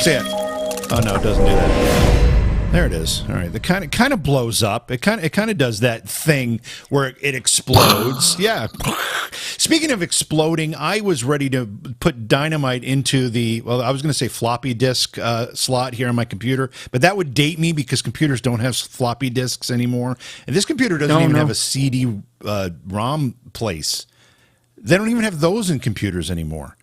see it. Oh no, it doesn't do that. There it is. All right. The kind of blows up. It kind of does that thing where it explodes. Yeah. Speaking of exploding, I was ready to put dynamite into I was going to say floppy disk slot here on my computer, but that would date me because computers don't have floppy disks anymore. And this computer doesn't even have a CD ROM place. They don't even have those in computers anymore.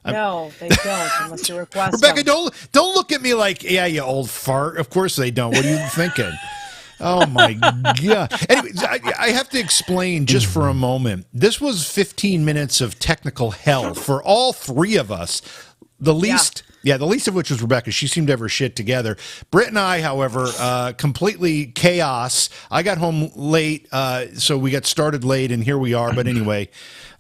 No, they don't unless you request Rebecca, them. don't look at me like, yeah, you old fart. Of course they don't. What are you thinking? Oh, my God. Anyway, I have to explain just for a moment. This was 15 minutes of technical hell for all three of us. The least of which was Rebecca. She seemed to have her shit together. Britt and I, however, completely chaos. I got home late, so we got started late, and here we are. But anyway,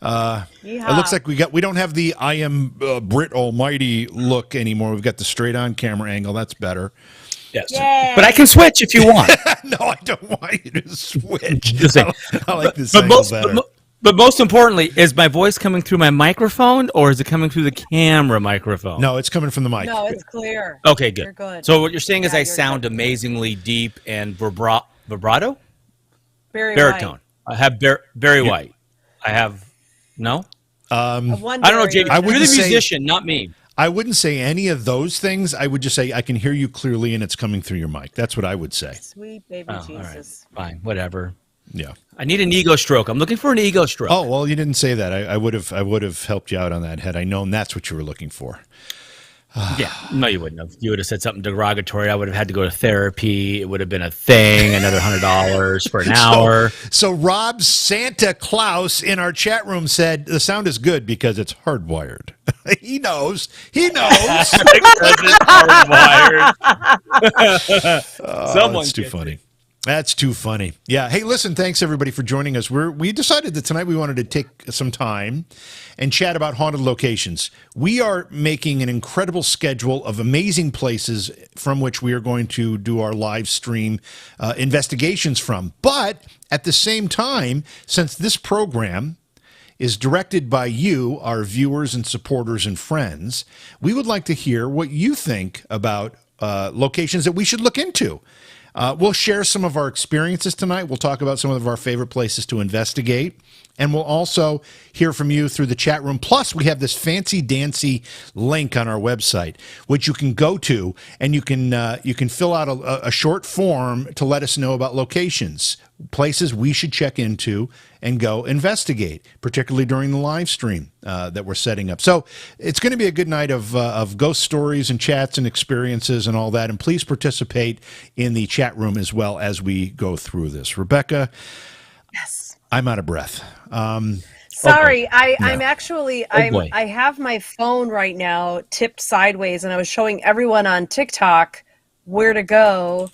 it looks like we don't have the I am Britt Almighty look anymore. We've got the straight on camera angle. That's better. Yes, but I can switch if you want. No, I don't want you to switch. I like this but angle better. But most importantly, is my voice coming through my microphone or is it coming through the camera microphone? No, it's coming from the mic. No, it's clear. Okay, good. You're good. So what you're saying is I you're sound good. amazingly deep and vibrato? Baritone. I have very white. I have no? I don't know, Jake. You're the musician, not me. I wouldn't say any of those things. I would just say I can hear you clearly and it's coming through your mic. That's what I would say. Sweet baby Jesus. All right. Fine, whatever. Yeah. I need an ego stroke. I'm looking for an ego stroke. Oh, well, you didn't say that. I would have helped you out on that had I known that's what you were looking for. Yeah. No, you wouldn't have. You would have said something derogatory. I would have had to go to therapy. It would have been a thing, another $100 for an hour. So Rob Santa Claus in our chat room said the sound is good because it's hardwired. He knows. Because it's hardwired. Someone's too funny. That's too funny. Yeah. Hey, listen, thanks everybody for joining us. We decided that tonight we wanted to take some time and chat about haunted locations. We are making an incredible schedule of amazing places from which we are going to do our live stream investigations from. But at the same time, since this program is directed by you, our viewers and supporters and friends, we would like to hear what you think about locations that we should look into. We'll share some of our experiences tonight. We'll talk about some of our favorite places to investigate. And we'll also hear from you through the chat room. Plus, we have this fancy-dancy link on our website, which you can go to, and you can fill out a short form to let us know about locations, places we should check into and go investigate, particularly during the live stream that we're setting up. So it's going to be a good night of ghost stories and chats and experiences and all that. And please participate in the chat room as well as we go through this. Rebecca, Yes. I'm out of breath. Sorry, Okay. I'm No. actually boy. I have my phone right now tipped sideways, and I was showing everyone on TikTok where to go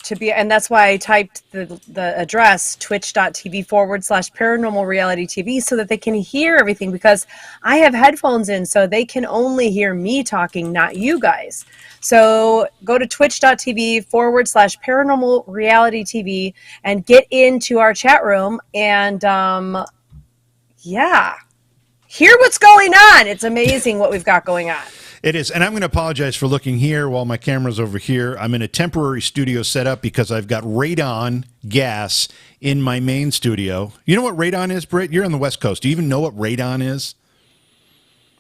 to be, and that's why I typed the address twitch.tv/paranormal reality TV so that they can hear everything, because I have headphones in, so they can only hear me talking, not you guys. So go to twitch.tv/paranormal reality TV and get into our chat room and hear what's going on. It's amazing what we've got going on. It is. And I'm going to apologize for looking here while my camera's over here. I'm in a temporary studio setup because I've got radon gas in my main studio. You know what radon is, Britt? You're on the West Coast. Do you even know what radon is?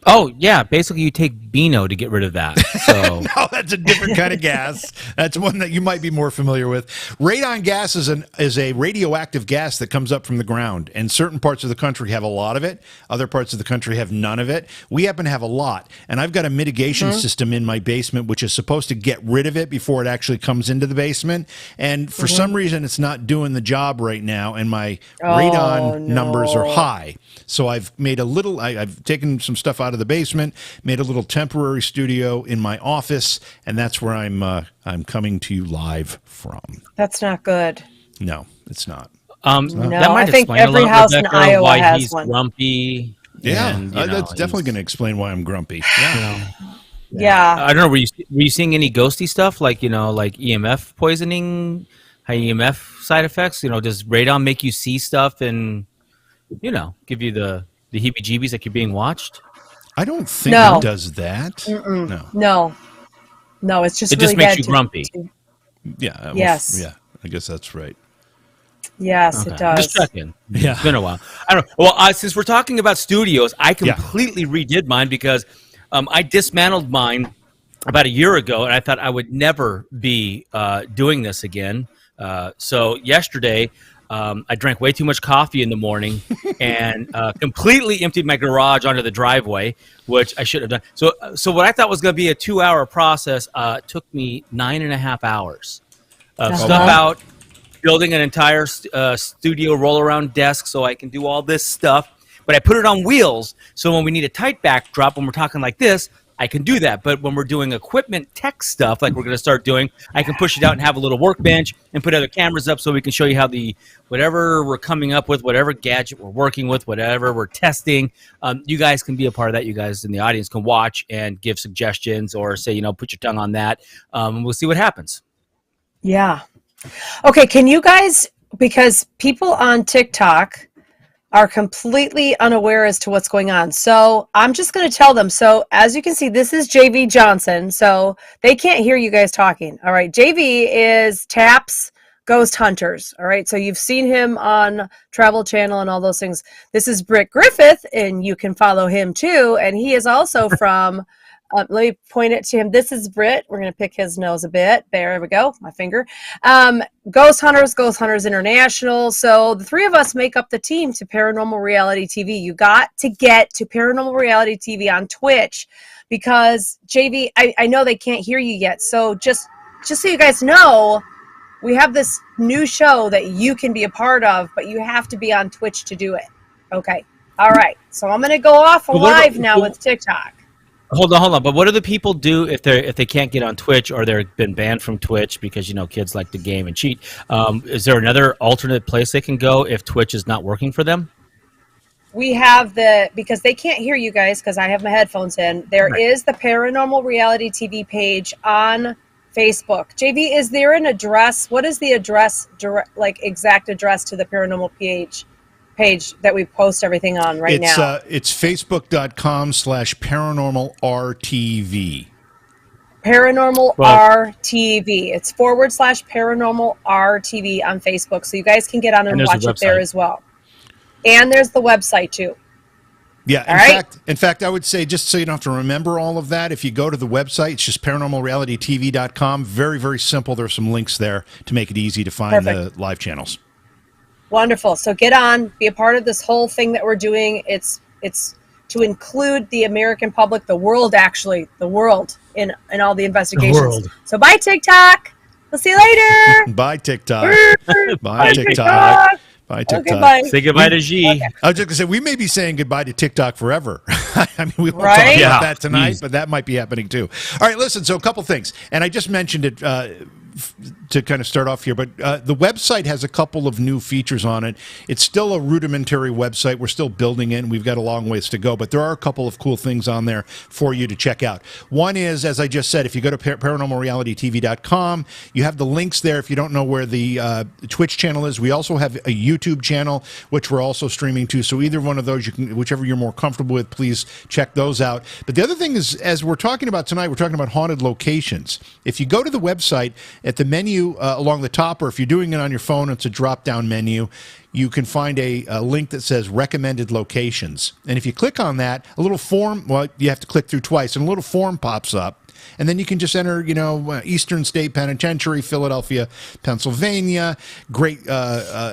Oh, yeah. Basically, you take Beano to get rid of that. So No, that's a different kind of gas. That's one that you might be more familiar with. Radon gas is a radioactive gas that comes up from the ground, and certain parts of the country have a lot of it. Other parts of the country have none of it. We happen to have a lot, and I've got a mitigation system in my basement which is supposed to get rid of it before it actually comes into the basement. And for some reason, it's not doing the job right now, and my radon numbers are high. So I've made I've taken some stuff out of the basement, made a little temporary studio in my office, and that's where I'm coming to you live from. That's not good. No, it's not. No, that might I think explain every a lot, house Rebecca, in Iowa why has he's one. grumpy. Yeah, and, that's definitely going to explain why I'm grumpy. Yeah. I don't know. Were you seeing any ghosty stuff like like EMF poisoning, high EMF side effects? Does radon make you see stuff and give you the heebie-jeebies like you're being watched? I don't think No. it does that. No. No. No, it's just It really just makes bad you grumpy. Yeah. Well, Yes. yeah. I guess that's right. Yes, Okay. it does. Just checking. Yeah. It's been a while. I don't know. Well, since we're talking about studios, I Yeah. completely redid mine because I dismantled mine about a year ago, and I thought I would never be doing this again. So yesterday, I drank way too much coffee in the morning and completely emptied my garage onto the driveway, which I should have done. So what I thought was going to be a 2-hour process took me 9.5 hours of stuff Uh-huh. out, building an entire studio roll around desk so I can do all this stuff. But I put it on wheels, so when we need a tight backdrop, when we're talking like this, I can do that. But when we're doing equipment tech stuff, like we're going to start doing, I can push it out and have a little workbench and put other cameras up so we can show you how whatever we're coming up with, whatever gadget we're working with, whatever we're testing, you guys can be a part of that. You guys in the audience can watch and give suggestions or say, put your tongue on that. We'll see what happens. Yeah. Okay, can you guys, because people on TikTok are completely unaware as to what's going on. So I'm just going to tell them. So as you can see, this is JV Johnson. So they can't hear you guys talking. All right. JV is TAPS Ghost Hunters. All right. So you've seen him on Travel Channel and all those things. This is Britt Griffith, and you can follow him too. And he is also from let me point it to him. This is Britt. We're going to pick his nose a bit. There we go. My finger. Ghost Hunters International. So the three of us make up the team to Paranormal Reality TV. You got to get to Paranormal Reality TV on Twitch because JV, I know they can't hear you yet. So just so you guys know, we have this new show that you can be a part of, but you have to be on Twitch to do it. Okay. All right. So I'm going to go off live now with TikTok. Hold on. But what do the people do if they can't get on Twitch or they've been banned from Twitch because kids like to game and cheat? Is there another alternate place they can go if Twitch is not working for them? We have because they can't hear you guys because I have my headphones in. There is the Paranormal Reality TV page on Facebook. JV, is there an address? What is the address, exact address to the Paranormal page that we post everything on now? It's facebook.com/paranormalrtv. Paranormal RTV. It's /Paranormal RTV on Facebook. So you guys can get on and watch it there as well. And there's the website too. Yeah, in fact, I would say, just so you don't have to remember all of that, if you go to the website, it's just paranormalrealitytv.com. Very, very simple. There's some links there to make it easy to find the live channels. Wonderful. So get on, be a part of this whole thing that we're doing. It's to include the American public, the world in all the investigations. The world. So bye TikTok. We'll see you later. Bye TikTok. Bye TikTok. Bye TikTok. Okay, bye. Say goodbye to G. Okay. I was just going to say, we may be saying goodbye to TikTok forever. I mean, we won't Right? talk Yeah. about that tonight, but that might be happening too. All right, listen, so a couple things. And I just mentioned it to kind of start off here, but the website has a couple of new features on it. It's still a rudimentary website. We're still building it, and we've got a long ways to go, but there are a couple of cool things on there for you to check out. One is, as I just said, if you go to paranormalrealitytv.com, you have the links there if you don't know where the Twitch channel is. We also have a YouTube channel, which we're also streaming to, so either one of those, you can, whichever you're more comfortable with, please check those out. But the other thing is, as we're talking about tonight, we're talking about haunted locations. If you go to the website, at the menu along the top, or if you're doing it on your phone, it's a drop-down menu, you can find a link that says recommended locations. And if you click on that, a little form, well, you have to click through twice, and a little form pops up. And then you can just enter, Eastern State Penitentiary, Philadelphia, Pennsylvania. Great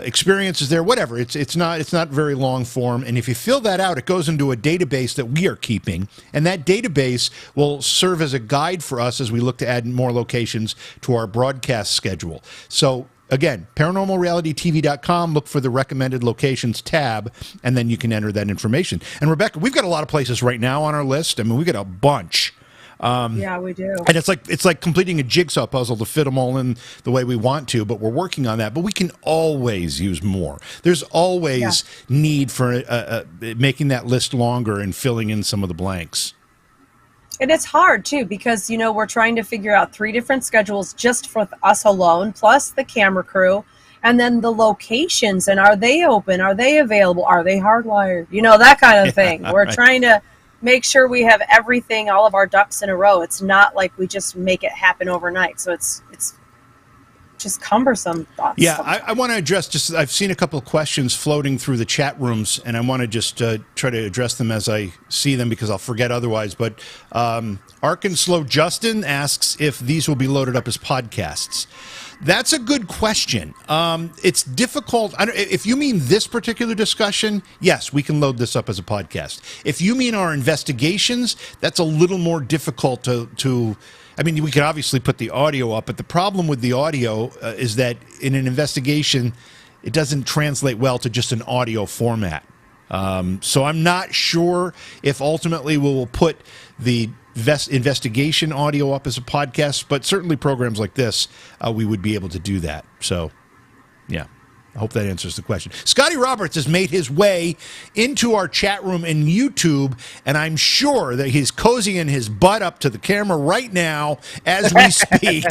experiences there. Whatever. It's not very long form. And if you fill that out, it goes into a database that we are keeping, and that database will serve as a guide for us as we look to add more locations to our broadcast schedule. So again, paranormalrealitytv.com, look for the recommended locations tab, and then you can enter that information. And Rebecca, we've got a lot of places right now on our list. I mean, we've got a bunch. Yeah, we do. And it's like completing a jigsaw puzzle to fit them all in the way we want to, but we're working on that. But we can always use more. There's always need for making that list longer and filling in some of the blanks. And it's hard too because we're trying to figure out 3 different schedules just for us alone, plus the camera crew, and then the locations. And are they open? Are they available? Are they hardwired? That kind of thing. We're trying to make sure we have everything, all of our ducks in a row. It's not like we just make it happen overnight. So it's just cumbersome thoughts. Yeah, I want to address I've seen a couple of questions floating through the chat rooms, and I want to just try to address them as I see them because I'll forget otherwise. But Arkansas Justin asks if these will be loaded up as podcasts. That's a good question. It's difficult. If you mean this particular discussion, yes, we can load this up as a podcast. If you mean our investigations, that's a little more difficult to I mean, we could obviously put the audio up, but the problem with the audio is that in an investigation, it doesn't translate well to just an audio format. So I'm not sure if ultimately we will put the investigation audio up as a podcast, but certainly programs like this, we would be able to do that. So, yeah. I hope that answers the question. Scotty Roberts has made his way into our chat room in YouTube, and I'm sure that he's cozying his butt up to the camera right now as we speak.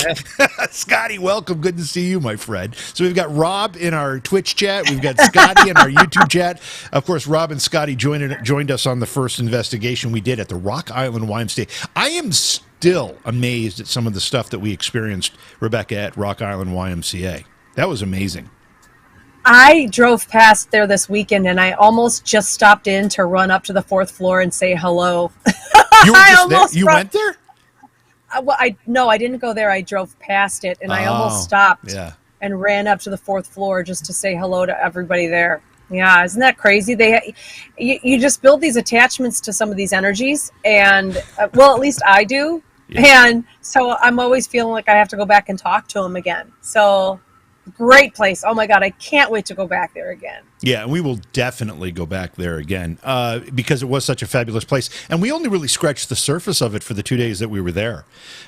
Scotty, welcome. Good to see you, my friend. So we've got Rob in our Twitch chat. We've got Scotty in our YouTube chat. Of course, Rob and Scotty joined us on the first investigation we did at the Rock Island YMCA. I am still amazed at some of the stuff that we experienced, Rebecca, at Rock Island YMCA. That was amazing. I drove past there this weekend, and I almost just stopped in to run up to the 4th floor and say hello. You were just there? You went there? Well, I didn't go there. I drove past it, and I almost stopped and ran up to the 4th floor just to say hello to everybody there. Yeah, isn't that crazy? You just build these attachments to some of these energies, and well, at least I do. Yeah. And so I'm always feeling like I have to go back and talk to them again. So. Great place. Oh my God, I can't wait to go back there again. Yeah, and we will definitely go back there again because it was such a fabulous place. And we only really scratched the surface of it for the 2 days that we were there.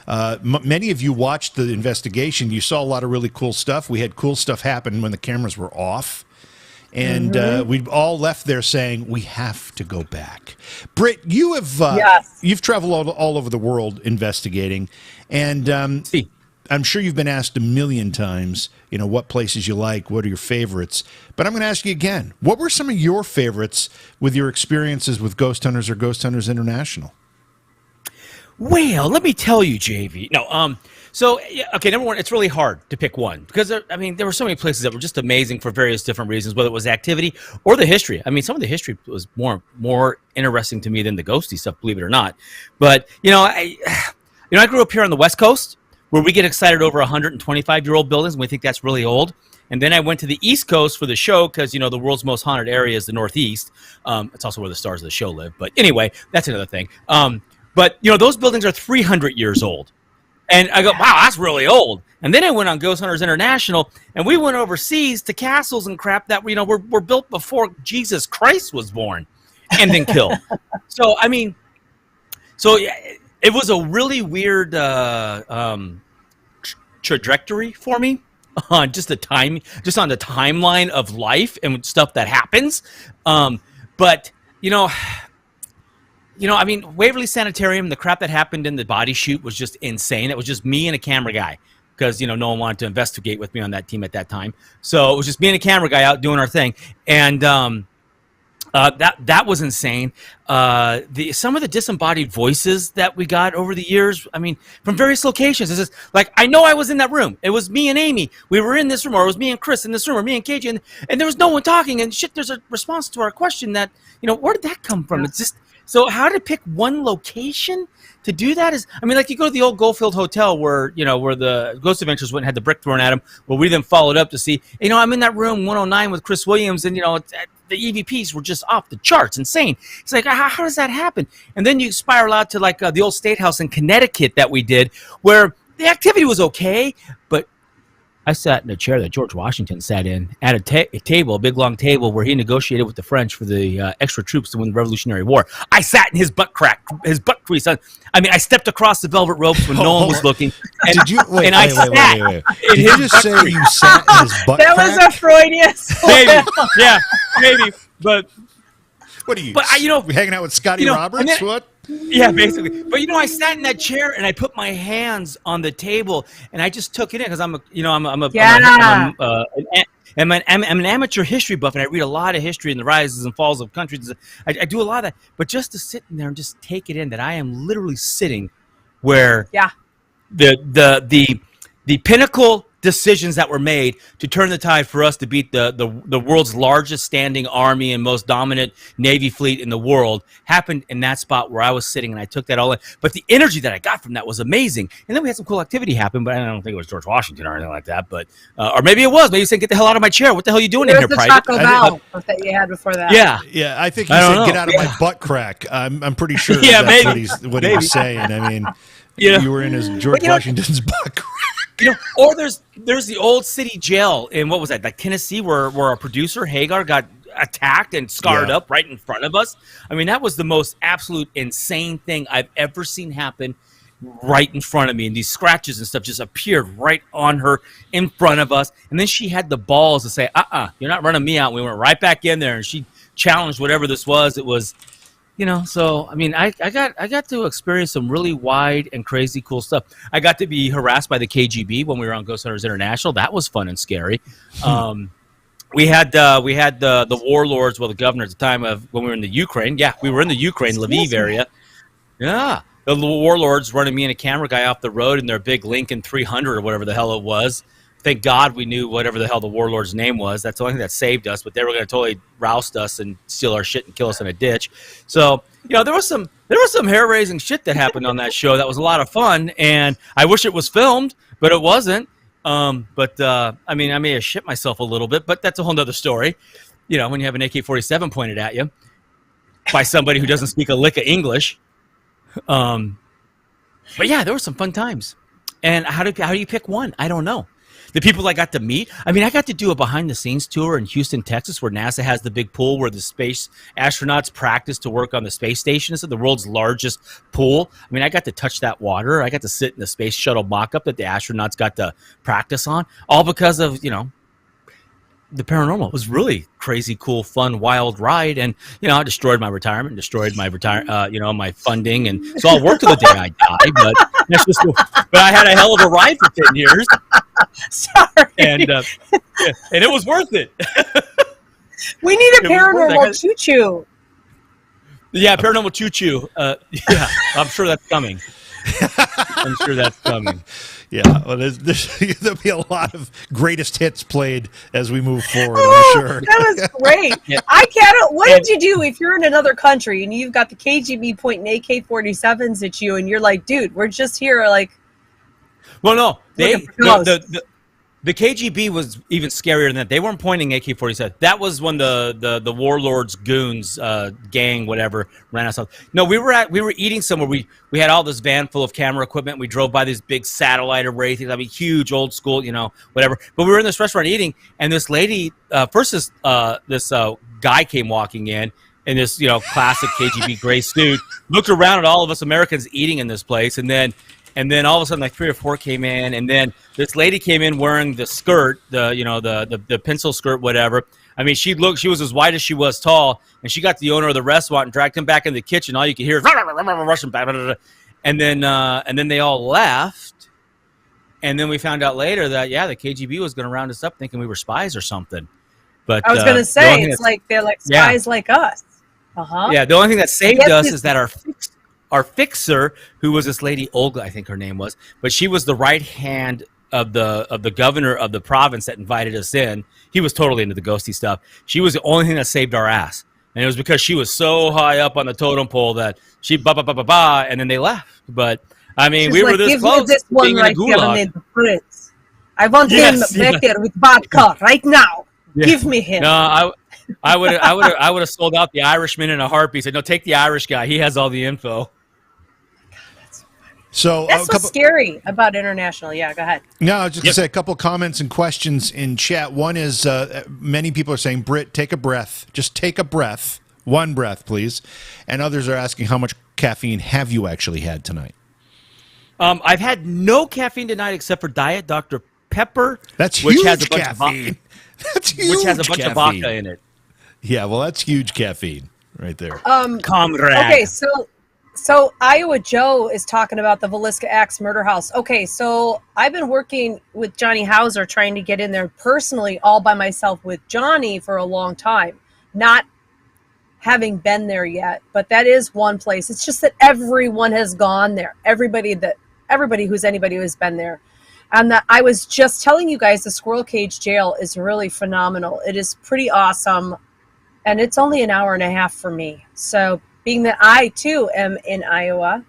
Many of you watched the investigation. You saw a lot of really cool stuff. We had cool stuff happen when the cameras were off. And we all left there saying, we have to go back. Britt, you have you've traveled all over the world investigating. And I'm sure you've been asked a million times, what places you like, what are your favorites. But I'm going to ask you again, what were some of your favorites with your experiences with Ghost Hunters or Ghost Hunters International? Well, let me tell you, JV. Number one, it's really hard to pick one because, there were so many places that were just amazing for various different reasons, whether it was activity or the history. I mean, some of the history was more interesting to me than the ghosty stuff, believe it or not. But, I grew up here on the West Coast, where we get excited over 125-year-old buildings, and we think that's really old. And then I went to the East Coast for the show because, the world's most haunted area is the Northeast. It's also where the stars of the show live. But anyway, that's another thing. But those buildings are 300 years old. And I go, wow, that's really old. And then I went on Ghost Hunters International, and we went overseas to castles and crap that, were built before Jesus Christ was born and then killed. It was a really weird trajectory for me on just on the timeline of life and stuff that happens. Waverly Sanitarium, the crap that happened in the body shoot was just insane. It was just me and a camera guy because, no one wanted to investigate with me on that team at that time. So it was just me and a camera guy out doing our thing. And, that was insane. Some of the disembodied voices that we got over the years, from various locations. It's just like, I know I was in that room. It was me and Amy. We were in this room, or it was me and Chris in this room, or me and KJ, and there was no one talking. And shit, there's a response to our question that, where did that come from? It's just so how to pick one location to do that is, you go to the old Goldfield Hotel where the Ghost Adventures went and had the brick thrown at him. Well, we then followed up to see, I'm in that room 109 with Chris Williams, and the EVPs were just off the charts, insane. It's like, how does that happen? And then you spiral out to the old State House in Connecticut that we did, where the activity was okay, but I sat in a chair that George Washington sat in at a table, a big long table where he negotiated with the French for the extra troops to win the Revolutionary War. I sat in his butt crease. I stepped across the velvet ropes when no one was looking. And, did you wait? Did you just say you sat in his butt That crack? was a Freudian slip. Maybe. But what are you? Hanging out with Scotty Roberts? What? Yeah, basically. But I sat in that chair and I put my hands on the table and I just took it in because I'm And I'm an amateur history buff, and I read a lot of history and the rises and falls of countries. I do a lot of that. But just to sit in there and just take it in, that I am literally sitting where Yeah. the pinnacle decisions that were made to turn the tide for us to beat the world's largest standing army and most dominant Navy fleet in the world happened in that spot where I was sitting, and I took that all in. But the energy that I got from that was amazing. And then we had some cool activity happen, but I don't think it was George Washington or anything like that. But or maybe it was. Maybe he said, "Get the hell out of my chair! What the hell are you doing There's in here, the Private?" Taco Bell that you had before that. Yeah. Yeah, I think he I don't said, know. "Get out of my butt crack." I'm pretty sure Yeah, that's maybe. what he was saying. I mean, You know? you were in his George Washington's butt crack. Or there's the old city jail in, what was that, like Tennessee, where our producer Hagar got attacked and scarred up right in front of us. I mean, that was the most absolute insane thing I've ever seen happen right in front of me, and these scratches and stuff just appeared right on her in front of us. And then she had the balls to say, you're not running me out. And we went right back in there, and she challenged whatever this was. It was, so I mean, I got to experience some really wide and crazy cool stuff. I got to be harassed by the KGB when we were on Ghost Hunters International. That was fun and scary. We had the warlords, the governor at the time of when we were in the Ukraine. Yeah, we were in the Ukraine, Lviv area. Yeah, the warlords running me and a camera guy off the road in their big Lincoln 300 or whatever the hell it was. Thank God we knew whatever the hell the warlord's name was. That's the only thing that saved us. But they were going to totally roust us and steal our shit and kill us in a ditch. So there was some hair raising shit that happened on that show. That was a lot of fun, and I wish it was filmed, but it wasn't. I mean, I may have shit myself a little bit, but that's a whole nother story. When you have an AK-47 pointed at you by somebody who doesn't speak a lick of English. But yeah, there were some fun times. And how do you pick one? I don't know. The people I got to meet, I mean, I got to do a behind-the-scenes tour in Houston, Texas, where NASA has the big pool where the space astronauts practice to work on the space station. It's the world's largest pool. I mean, I got to touch that water. I got to sit in the space shuttle mock-up that the astronauts got to practice on, all because of, the paranormal. It was really crazy, cool, fun, wild ride. And, I destroyed my retirement, my funding. And so I'll work till the day I die, but that's just, but I had a hell of a ride for 10 years. Sorry. And it was worth it. We need a paranormal choo-choo. Yeah, paranormal choo-choo. Yeah, I'm sure that's coming. Yeah, well, there'll be a lot of greatest hits played as we move forward, I'm sure. That was great. Yeah. I can't. What did you do if you're in another country and you've got the KGB pointing AK-47s at you and you're like, dude, we're just here, like. Well, no, the KGB was even scarier than that. They weren't pointing AK-47. That was when the warlords, goons, gang, whatever, ran us out. No, we were eating somewhere. We had all this van full of camera equipment. We drove by these big satellite array things. I mean, huge, old school, whatever. But we were in this restaurant eating, and this lady, first this guy came walking in this classic KGB gray suit, looked around at all of us Americans eating in this place, and then all of a sudden, like 3 or 4 came in, and then this lady came in wearing the skirt, the pencil skirt, whatever. I mean, she was as wide as she was tall, and she got the owner of the restaurant and dragged him back in the kitchen. All you could hear is Russian, and then they all left, and then we found out later that the KGB was going to round us up, thinking we were spies or something. But I was going to say it's like they're like spies like us. Yeah, the only thing that saved us is that our fixer, who was this lady Olga, I think her name was, but she was the right hand of the governor of the province that invited us in. He was totally into the ghosty stuff. She was the only thing that saved our ass, and it was because she was so high up on the totem pole that she and then they left. But I mean, we were this close. Give me this one right here named the Prince. I want him back there with vodka right now. Yeah. Give me him. No, I would have sold out the Irishman in a heartbeat. Said, no, take the Irish guy. He has all the info. So that's what's scary about international. Yeah, go ahead. No, I was just going to say a couple comments and questions in chat. One is many people are saying, Britt, take a breath. Just take a breath. One breath, please. And others are asking, how much caffeine have you actually had tonight? I've had no caffeine tonight except for Diet Dr. Pepper. That's huge caffeine. That's huge which has a bunch of vodka in it. Yeah, well, that's huge caffeine right there. Comrade. Okay, So Iowa Joe is talking about the Villisca Axe murder house. Okay, so I've been working with Johnny Hauser trying to get in there personally all by myself with Johnny for a long time. Not having been there yet, but that is one place. It's just that everyone has gone there. Everybody who's been there. And that I was just telling you guys the Squirrel Cage Jail is really phenomenal. It is pretty awesome. And it's only an hour and a half for me. So being that I too am in Iowa,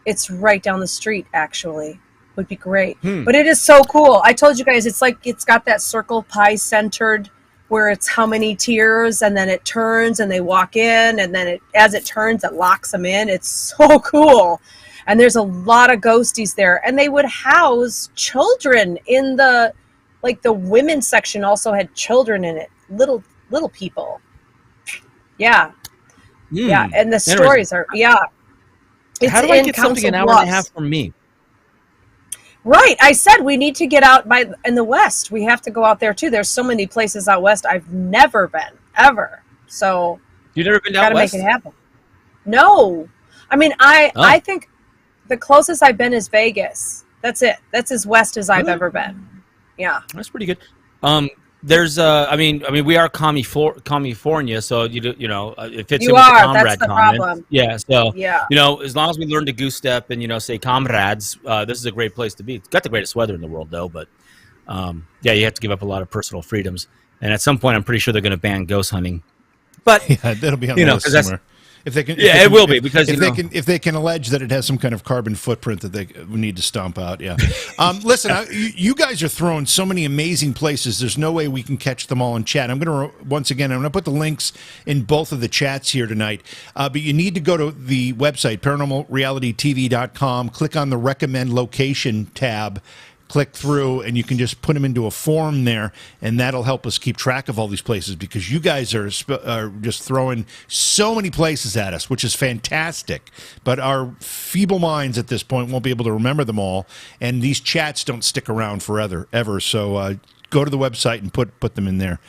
it's right down the street actually. Would be great. But it is so cool. I told you guys it's like it's got that circle pie centered where it's how many tiers and then it turns and they walk in and then as it turns it locks them in. It's so cool. And there's a lot of ghosties there. And they would house children in the women's section also had children in it. Little people. Yeah. Yeah. And the stories are It's How do I in get something an Council hour and a Bluffs. half from me? Right. I said we need to get out in the West. We have to go out there too. There's so many places out West I've never been, ever. So You've never been down gotta west? make it happen. No. I mean, I think the closest I've been is Vegas. That's it. That's as west as I've ever been. Yeah. That's pretty good. There's I mean we are California, so it fits You in with the are. comrade That's the comment. problem. Yeah, so Yeah. as long as we learn to goose step and say comrades, this is a great place to be. It's got the greatest weather in the world though, but you have to give up a lot of personal freedoms. And at some point I'm pretty sure they're going to ban ghost hunting. But Yeah, that'll be on the list somewhere. If they can, it will be because if they can allege that it has some kind of carbon footprint that they need to stomp out. Yeah. Listen, you guys are throwing so many amazing places. There's no way we can catch them all in chat. I'm going to put the links in both of the chats here tonight. But you need to go to the website paranormalrealitytv.com. Click on the recommend location tab. Click through and you can just put them into a form there, and that'll help us keep track of all these places because you guys are just throwing so many places at us, which is fantastic. But our feeble minds at this point won't be able to remember them all, and these chats don't stick around forever, ever. So go to the website and put them in there.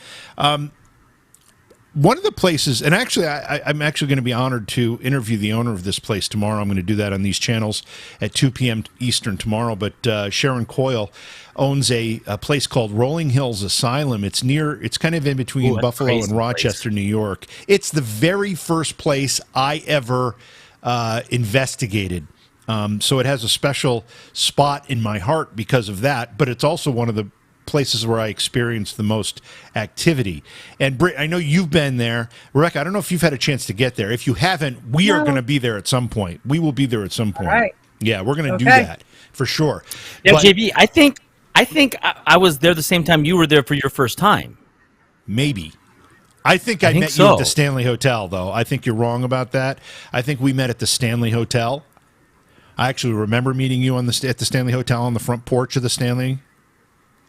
One of the places, and actually, I'm actually going to be honored to interview the owner of this place tomorrow. I'm going to do that on these channels at 2 p.m. Eastern tomorrow. But Sharon Coyle owns a place called Rolling Hills Asylum. It's kind of in between Buffalo and Rochester, New York. It's the very first place I ever investigated. So it has a special spot in my heart because of that. But it's also one of the places where I experienced the most activity. And Britt, I know you've been there. Rebecca, I don't know if you've had a chance to get there. If you haven't, we are going to be there at some point. We will be there at some point. All right. Yeah, we're going to do that for sure. Yeah, But JB, I think I was there the same time you were there for your first time. maybe. I think I met you at the Stanley Hotel, though. I think you're wrong about that. I think we met at the Stanley Hotel. I actually remember meeting you at the Stanley Hotel on the front porch of the Stanley.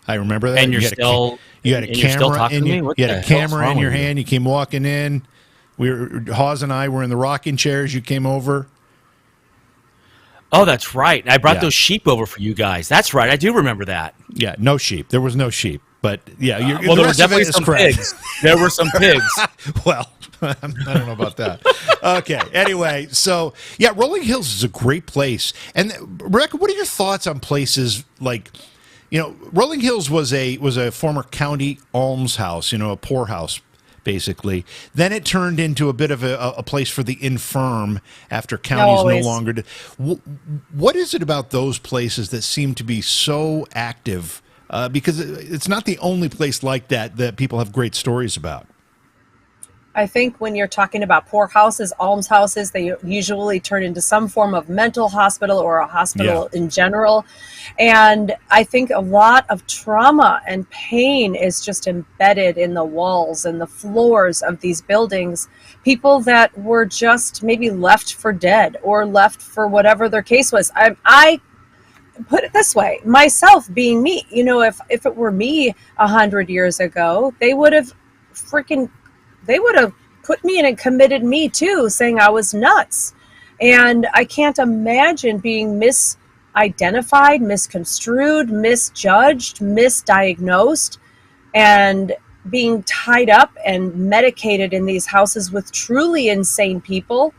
I remember that. And you had a camera in your hand. You came walking in. Hawes and I were in the rocking chairs. You came over. Oh, that's right. I brought those sheep over for you guys. That's right. I do remember that. Yeah, no sheep. There was no sheep. But yeah, there were definitely some pigs. There were some pigs. Well, I don't know about that. Okay. Anyway, so yeah, Rolling Hills is a great place. And Rebecca, what are your thoughts on places like? Rolling Hills was a former county almshouse, a poorhouse, basically. Then it turned into a bit of a place for the infirm after counties no longer did. What is it about those places that seem to be so active? Because it's not the only place like that people have great stories about. I think when you're talking about poorhouses, almshouses, they usually turn into some form of mental hospital or a hospital in general. And I think a lot of trauma and pain is just embedded in the walls and the floors of these buildings. People that were just maybe left for dead or left for whatever their case was. I put it this way, myself being me, if it were me 100 years ago, they would have put me in and committed me too, saying I was nuts. And I can't imagine being misidentified, misconstrued, misjudged, misdiagnosed, and being tied up and medicated in these houses with truly insane people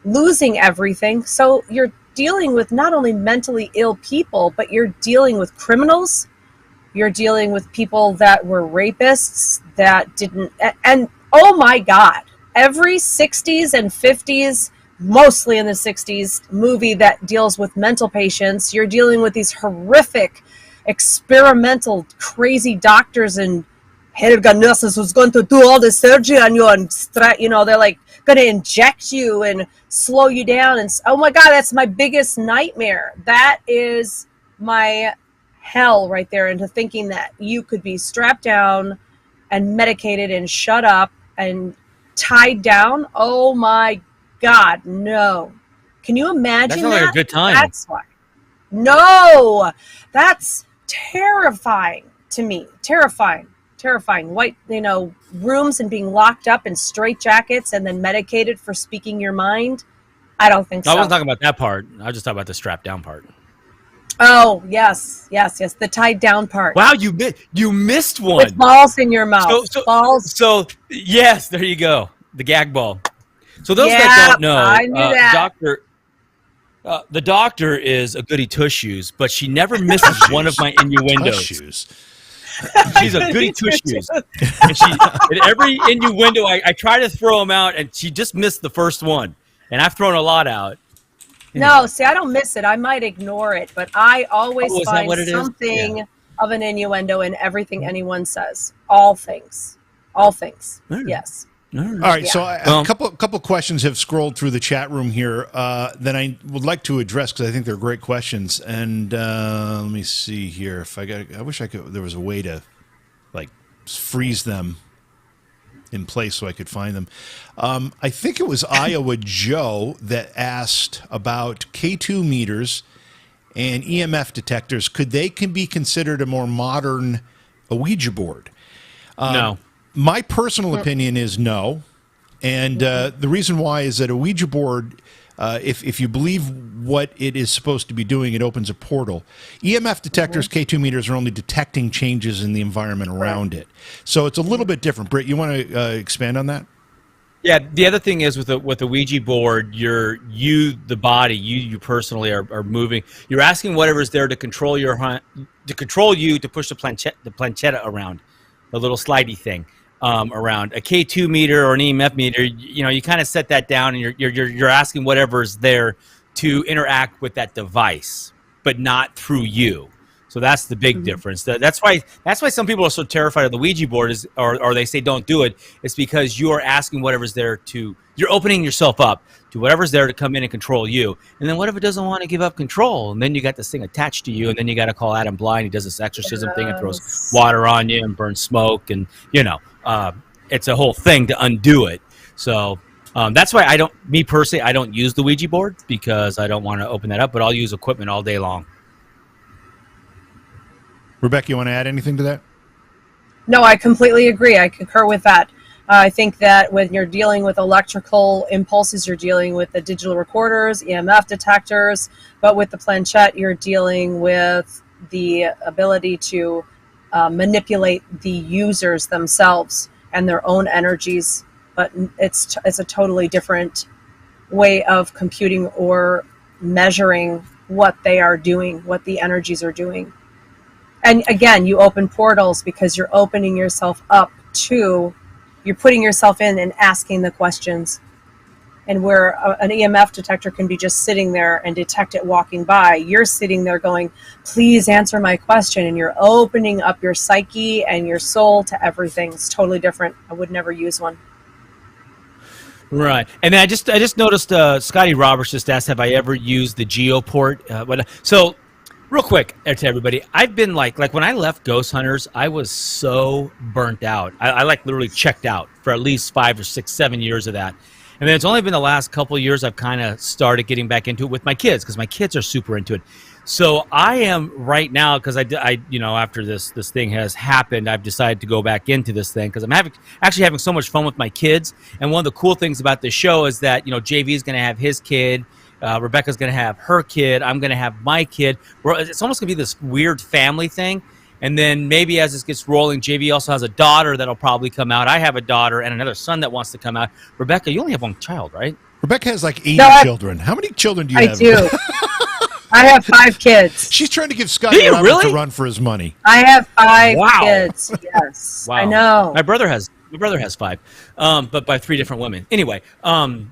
losing everything. So you're dealing with not only mentally ill people, but you're dealing with criminals. You're dealing with people that were rapists that didn't, and oh my God, every 60s and 50s, mostly in the 60s, movie that deals with mental patients, you're dealing with these horrific, experimental, crazy doctors and head nurses who's going to do all the surgery on you and, they're like going to inject you and slow you down. And oh my God, that's my biggest nightmare. That is my hell right there, into thinking that you could be strapped down and medicated and shut up and tied down. Oh my God, no. Can you imagine That sounds like a good time. That's why. No, that's terrifying to me. Terrifying. White, rooms and being locked up in straitjackets and then medicated for speaking your mind. I don't think so. I wasn't talking about that part. I was just talking about the strap down part. Oh, yes. The tied down part. Wow, you missed one. With balls in your mouth. Balls. So, yes, there you go. The gag ball. So those that don't know, I knew that. The doctor is a goody two-shoes, but she never misses one of my innuendos. She's a goody two-shoes. And in every innuendo, I try to throw them out, and she just missed the first one. And I've thrown a lot out. No, see, I don't miss it. I might ignore it, but I always find something of an innuendo in everything anyone says. All things. Yes. All right, so a couple questions have scrolled through the chat room here that I would like to address because I think they're great questions. And let me see here. I wish there was a way to like freeze them in place so I could find them. I think it was Iowa Joe that asked about K2 meters and EMF detectors. Could they be considered a more modern Ouija board? No. My personal opinion is no. And the reason why is that a Ouija board, if you believe what it is supposed to be doing, it opens a portal. EMF detectors, K2 meters, are only detecting changes in the environment around it. So it's a little bit different. Britt, you want to expand on that? Yeah, the other thing is with a Ouija board, the body, you personally are moving. You're asking whatever's there to control you to push the planchetta around, the little slidey thing. Around a K2 meter or an EMF meter, you kind of set that down, and you're asking whatever's there to interact with that device, but not through you. So that's the big difference. That's why some people are so terrified of the Ouija board, or they say don't do it. It's because you are asking whatever's there you're opening yourself up to whatever's there to come in and control you. And then what if it doesn't want to give up control? And then you got this thing attached to you, and then you got to call Adam Blind. He does this exorcism thing and throws water on you and burns smoke, and it's a whole thing to undo it. So that's why I don't use the Ouija board, because I don't want to open that up, but I'll use equipment all day long. Rebecca, you want to add anything to that? No, I completely agree. I concur with that. I think that when you're dealing with electrical impulses, you're dealing with the digital recorders, EMF detectors, but with the planchette, you're dealing with the ability to manipulate the users themselves and their own energies. But it's a totally different way of computing or measuring what they are doing, what the energies are doing. And again, you open portals because you're opening yourself up you're putting yourself in and asking the questions. And where an EMF detector can be just sitting there and detect it walking by, you're sitting there going, please answer my question. And you're opening up your psyche and your soul to everything. It's totally different. I would never use one. Right. And then I just noticed Scotty Roberts just asked, have I ever used the Geoport? So real quick to everybody, I've been like when I left Ghost Hunters, I was so burnt out. I literally checked out for at least 5 or 6, 7 years of that. And then it's only been the last couple of years I've kind of started getting back into it with my kids, because my kids are super into it. So I am right now, because I after this thing has happened, I've decided to go back into this thing because I'm actually having so much fun with my kids. And one of the cool things about this show is that JV is going to have his kid. Rebecca's going to have her kid. I'm going to have my kid. It's almost going to be this weird family thing. And then maybe as this gets rolling, JV also has a daughter that'll probably come out. I have a daughter and another son that wants to come out. Rebecca, you only have one child, right? Rebecca has like 80 No, children. How many children do you I have? do. I have 5 kids. She's trying to give Scotty Do you Roberts really? a run for his money. I have 5 Wow. kids. Yes. Wow. I know. My brother has 5, but by 3 different women. Anyway, so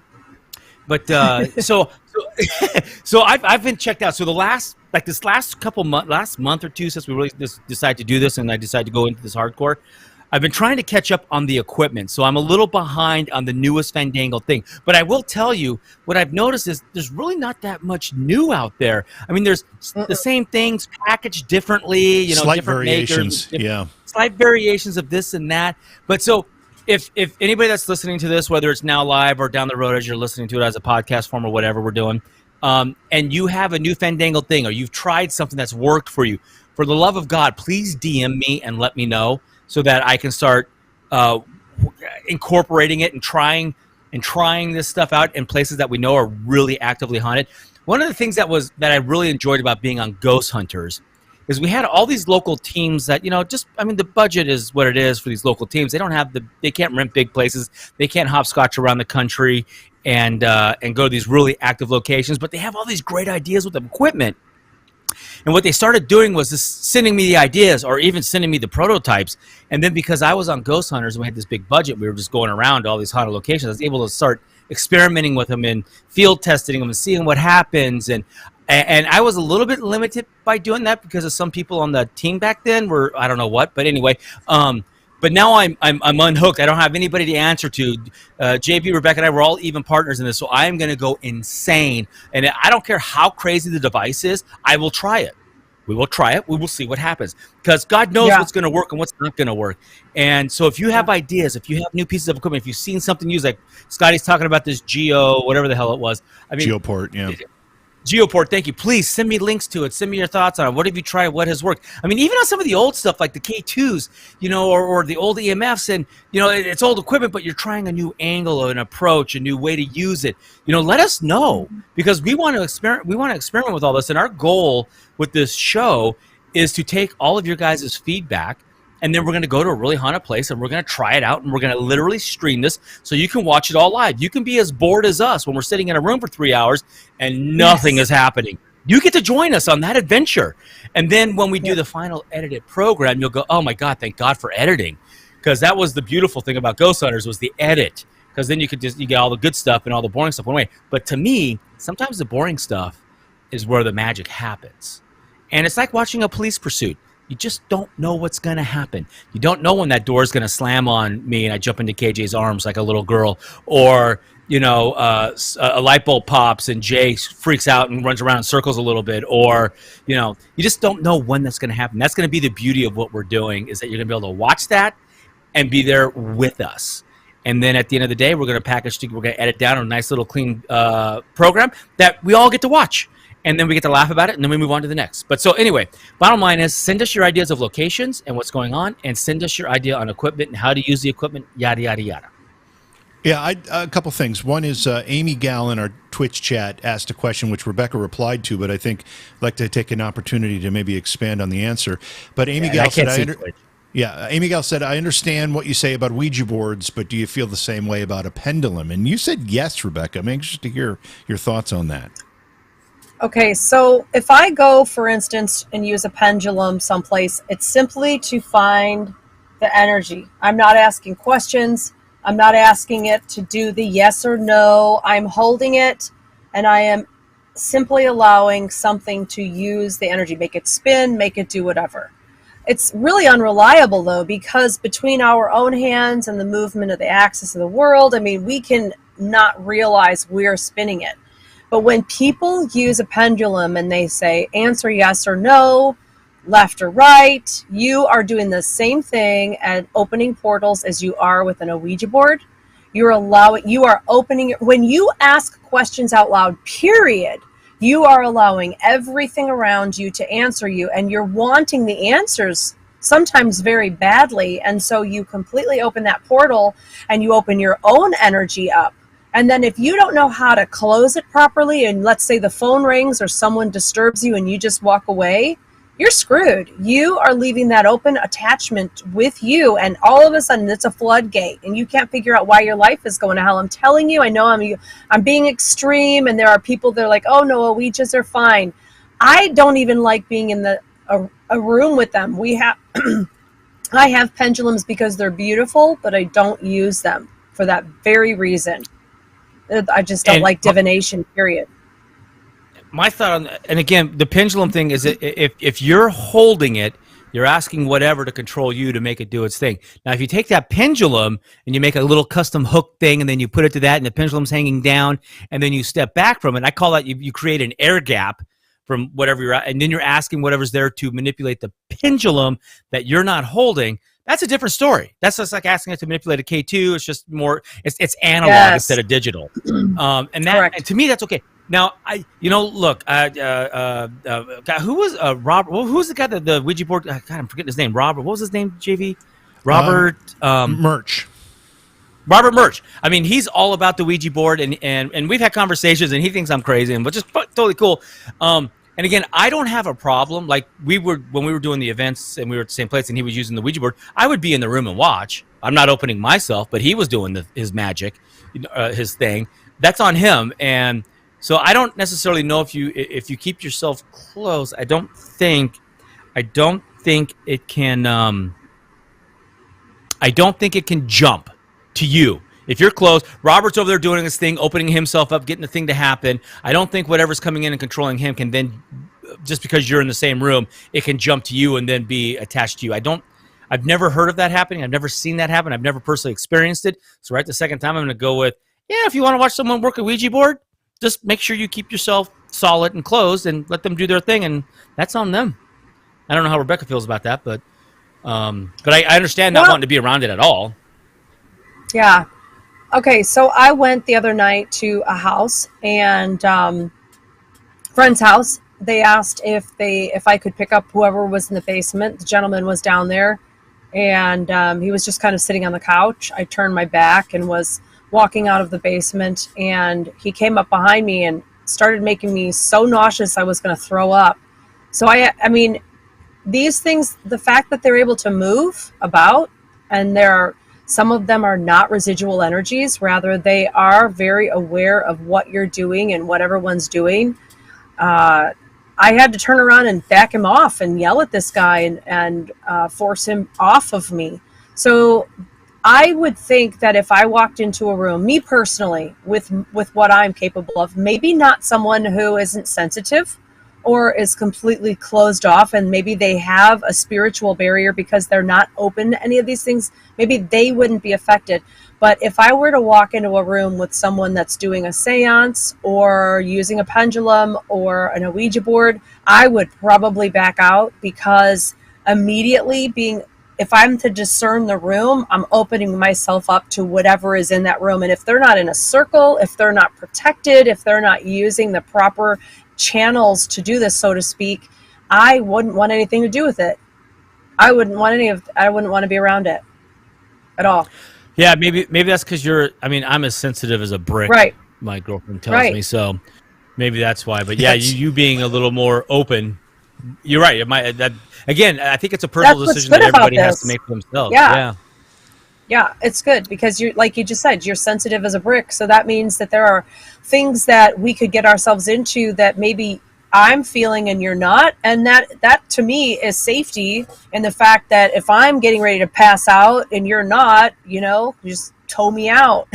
I've been checked out. So this last last month or two since we really decided to do this, and I decided to go into this hardcore. I've been trying to catch up on the equipment, so I'm a little behind on the newest Fandangle thing. But I will tell you, what I've noticed is there's really not that much new out there. I mean, there's the same things packaged differently, Slight different variations, makers, yeah. slight variations of this and that. But so if anybody that's listening to this, whether it's now live or down the road as you're listening to it as a podcast form or whatever we're doing, and you have a new Fandangle thing or you've tried something that's worked for you, for the love of God, please DM me and let me know, so that I can start incorporating it and trying this stuff out in places that we know are really actively haunted. One of the things that I really enjoyed about being on Ghost Hunters is we had all these local teams that, the budget is what it is for these local teams. They can't rent big places. They can't hopscotch around the country and go to these really active locations, but they have all these great ideas with the equipment. And what they started doing was just sending me the ideas or even sending me the prototypes. And then because I was on Ghost Hunters and we had this big budget, we were just going around to all these haunted locations. I was able to start experimenting with them and field testing them and seeing what happens. And I was a little bit limited by doing that because of some people on the team back then were, I don't know what, but anyway, but now I'm unhooked. I don't have anybody to answer to. JP, Rebecca, and I were all even partners in this, so I am going to go insane. And I don't care how crazy the device is. I will try it. We will try it. We will see what happens because God knows what's going to work and what's not going to work. And so if you have ideas, if you have new pieces of equipment, if you've seen something used, like Scotty's talking about this Geo, whatever the hell it was. Geoport, yeah. Geoport, thank you. Please send me links to it. Send me your thoughts on it. What have you tried? What has worked? I mean, even on some of the old stuff like the K2s, or the old EMFs, and it's old equipment, but you're trying a new angle or an approach, a new way to use it. Let us know because we want to experiment. We want to experiment with all this, and our goal with this show is to take all of your guys' feedback. And then we're going to go to a really haunted place and we're going to try it out and we're going to literally stream this so you can watch it all live. You can be as bored as us when we're sitting in a room for 3 hours and nothing is happening. You get to join us on that adventure. And then when we do the final edited program, you'll go, oh my God, thank God for editing. Because that was the beautiful thing about Ghost Hunters was the edit. Because then you get all the good stuff and all the boring stuff one way. But to me, sometimes the boring stuff is where the magic happens. And it's like watching a police pursuit. You just don't know what's going to happen. You don't know when that door is going to slam on me and I jump into KJ's arms like a little girl. Or, a light bulb pops and Jay freaks out and runs around in circles a little bit. Or, you just don't know when that's going to happen. That's going to be the beauty of what we're doing is that you're going to be able to watch that and be there with us. And then at the end of the day, we're going to edit down a nice little clean program that we all get to watch. And then we get to laugh about it, and then we move on to the next. But so anyway, bottom line is send us your ideas of locations and what's going on, and send us your idea on equipment and how to use the equipment, yada, yada, yada. Yeah, a couple things. One is Amy Gal in our Twitch chat asked a question which Rebecca replied to, but I think I'd like to take an opportunity to maybe expand on the answer. But Amy Gal said, Amy Gal said, I understand what you say about Ouija boards, but do you feel the same way about a pendulum? And you said yes, Rebecca. I'm anxious to hear your thoughts on that. Okay, so if I go, for instance, and use a pendulum someplace, it's simply to find the energy. I'm not asking questions. I'm not asking it to do the yes or no. I'm holding it, and I am simply allowing something to use the energy, make it spin, make it do whatever. It's really unreliable, though, because between our own hands and the movement of the axis of the world, we can not realize we're spinning it. But when people use a pendulum and they say, answer yes or no, left or right, you are doing the same thing at opening portals as you are with an Ouija board. You are opening it. When you ask questions out loud, period, you are allowing everything around you to answer you, and you're wanting the answers sometimes very badly. And so you completely open that portal and you open your own energy up. And then if you don't know how to close it properly, and let's say the phone rings or someone disturbs you and you just walk away, you're screwed. You are leaving that open attachment with you, and all of a sudden it's a floodgate, and you can't figure out why your life is going to hell. I'm telling you, I know I'm being extreme, and there are people that are like, oh no, Ouijas are fine. I don't even like being in a room with them. We have I have pendulums because they're beautiful, but I don't use them for that very reason. I just don't like divination, period. My thought on that, and again, the pendulum thing is that if you're holding it, you're asking whatever to control you to make it do its thing. Now, if you take that pendulum and you make a little custom hook thing, and then you put it to that, and the pendulum's hanging down, and then you step back from it, I call that you create an air gap from whatever you're at, and then you're asking whatever's there to manipulate the pendulum that you're not holding. That's a different story. That's just like asking it to manipulate a K2. It's just more, it's analog instead of digital. And that, and to me, that's okay. Now, look, who was Robert? Who was the guy that the Ouija board? God, I'm forgetting his name. Robert. What was his name? JV. Robert Murch. Robert Murch. I mean, he's all about the Ouija board, and we've had conversations, and he thinks I'm crazy, and which is totally cool. And again, I don't have a problem. Like when we were doing the events and we were at the same place, and he was using the Ouija board, I would be in the room and watch. I'm not opening myself, but he was doing his magic, his thing. That's on him, and so I don't necessarily know if you keep yourself close. I don't think it can. I don't think it can jump to you. If you're close, Robert's over there doing his thing, opening himself up, getting the thing to happen. I don't think whatever's coming in and controlling him can then, just because you're in the same room, it can jump to you and then be attached to you. I've never heard of that happening. I've never seen that happen. I've never personally experienced it. So right the second time, I'm going to go with, if you want to watch someone work a Ouija board, just make sure you keep yourself solid and closed and let them do their thing, and that's on them. I don't know how Rebecca feels about that, but I understand not wanting to be around it at all. Yeah. Okay, so I went the other night to a house, and friend's house. They asked if I could pick up whoever was in the basement. The gentleman was down there, and he was just kind of sitting on the couch. I turned my back and was walking out of the basement, and he came up behind me and started making me so nauseous I was going to throw up. So I mean, these things, the fact that they're able to move about, and some of them are not residual energies, rather they are very aware of what you're doing and what everyone's doing. I had to turn around and back him off and yell at this guy and force him off of me. So I would think that if I walked into a room, me personally, with what I'm capable of, maybe not someone who isn't sensitive or is completely closed off, and maybe they have a spiritual barrier because they're not open to any of these things, maybe they wouldn't be affected. But if I were to walk into a room with someone that's doing a seance or using a pendulum or an Ouija board, I would probably back out, because immediately if I'm to discern the room, I'm opening myself up to whatever is in that room. And if they're not in a circle, if they're not protected, if they're not using the proper channels to do this, so to speak, I wouldn't want anything to do with it. I wouldn't want to be around it at all. Yeah, maybe that's because I'm as sensitive as a brick. Right. My girlfriend tells me, so maybe that's why. But yeah, you being a little more open, you're right. Again, I think it's a personal decision that everybody has to make for themselves. Yeah, it's good, because you're, like you just said, you're sensitive as a brick. So that means that there are things that we could get ourselves into that maybe I'm feeling and you're not. And that to me is safety, in the fact that if I'm getting ready to pass out and you're not, you just tow me out.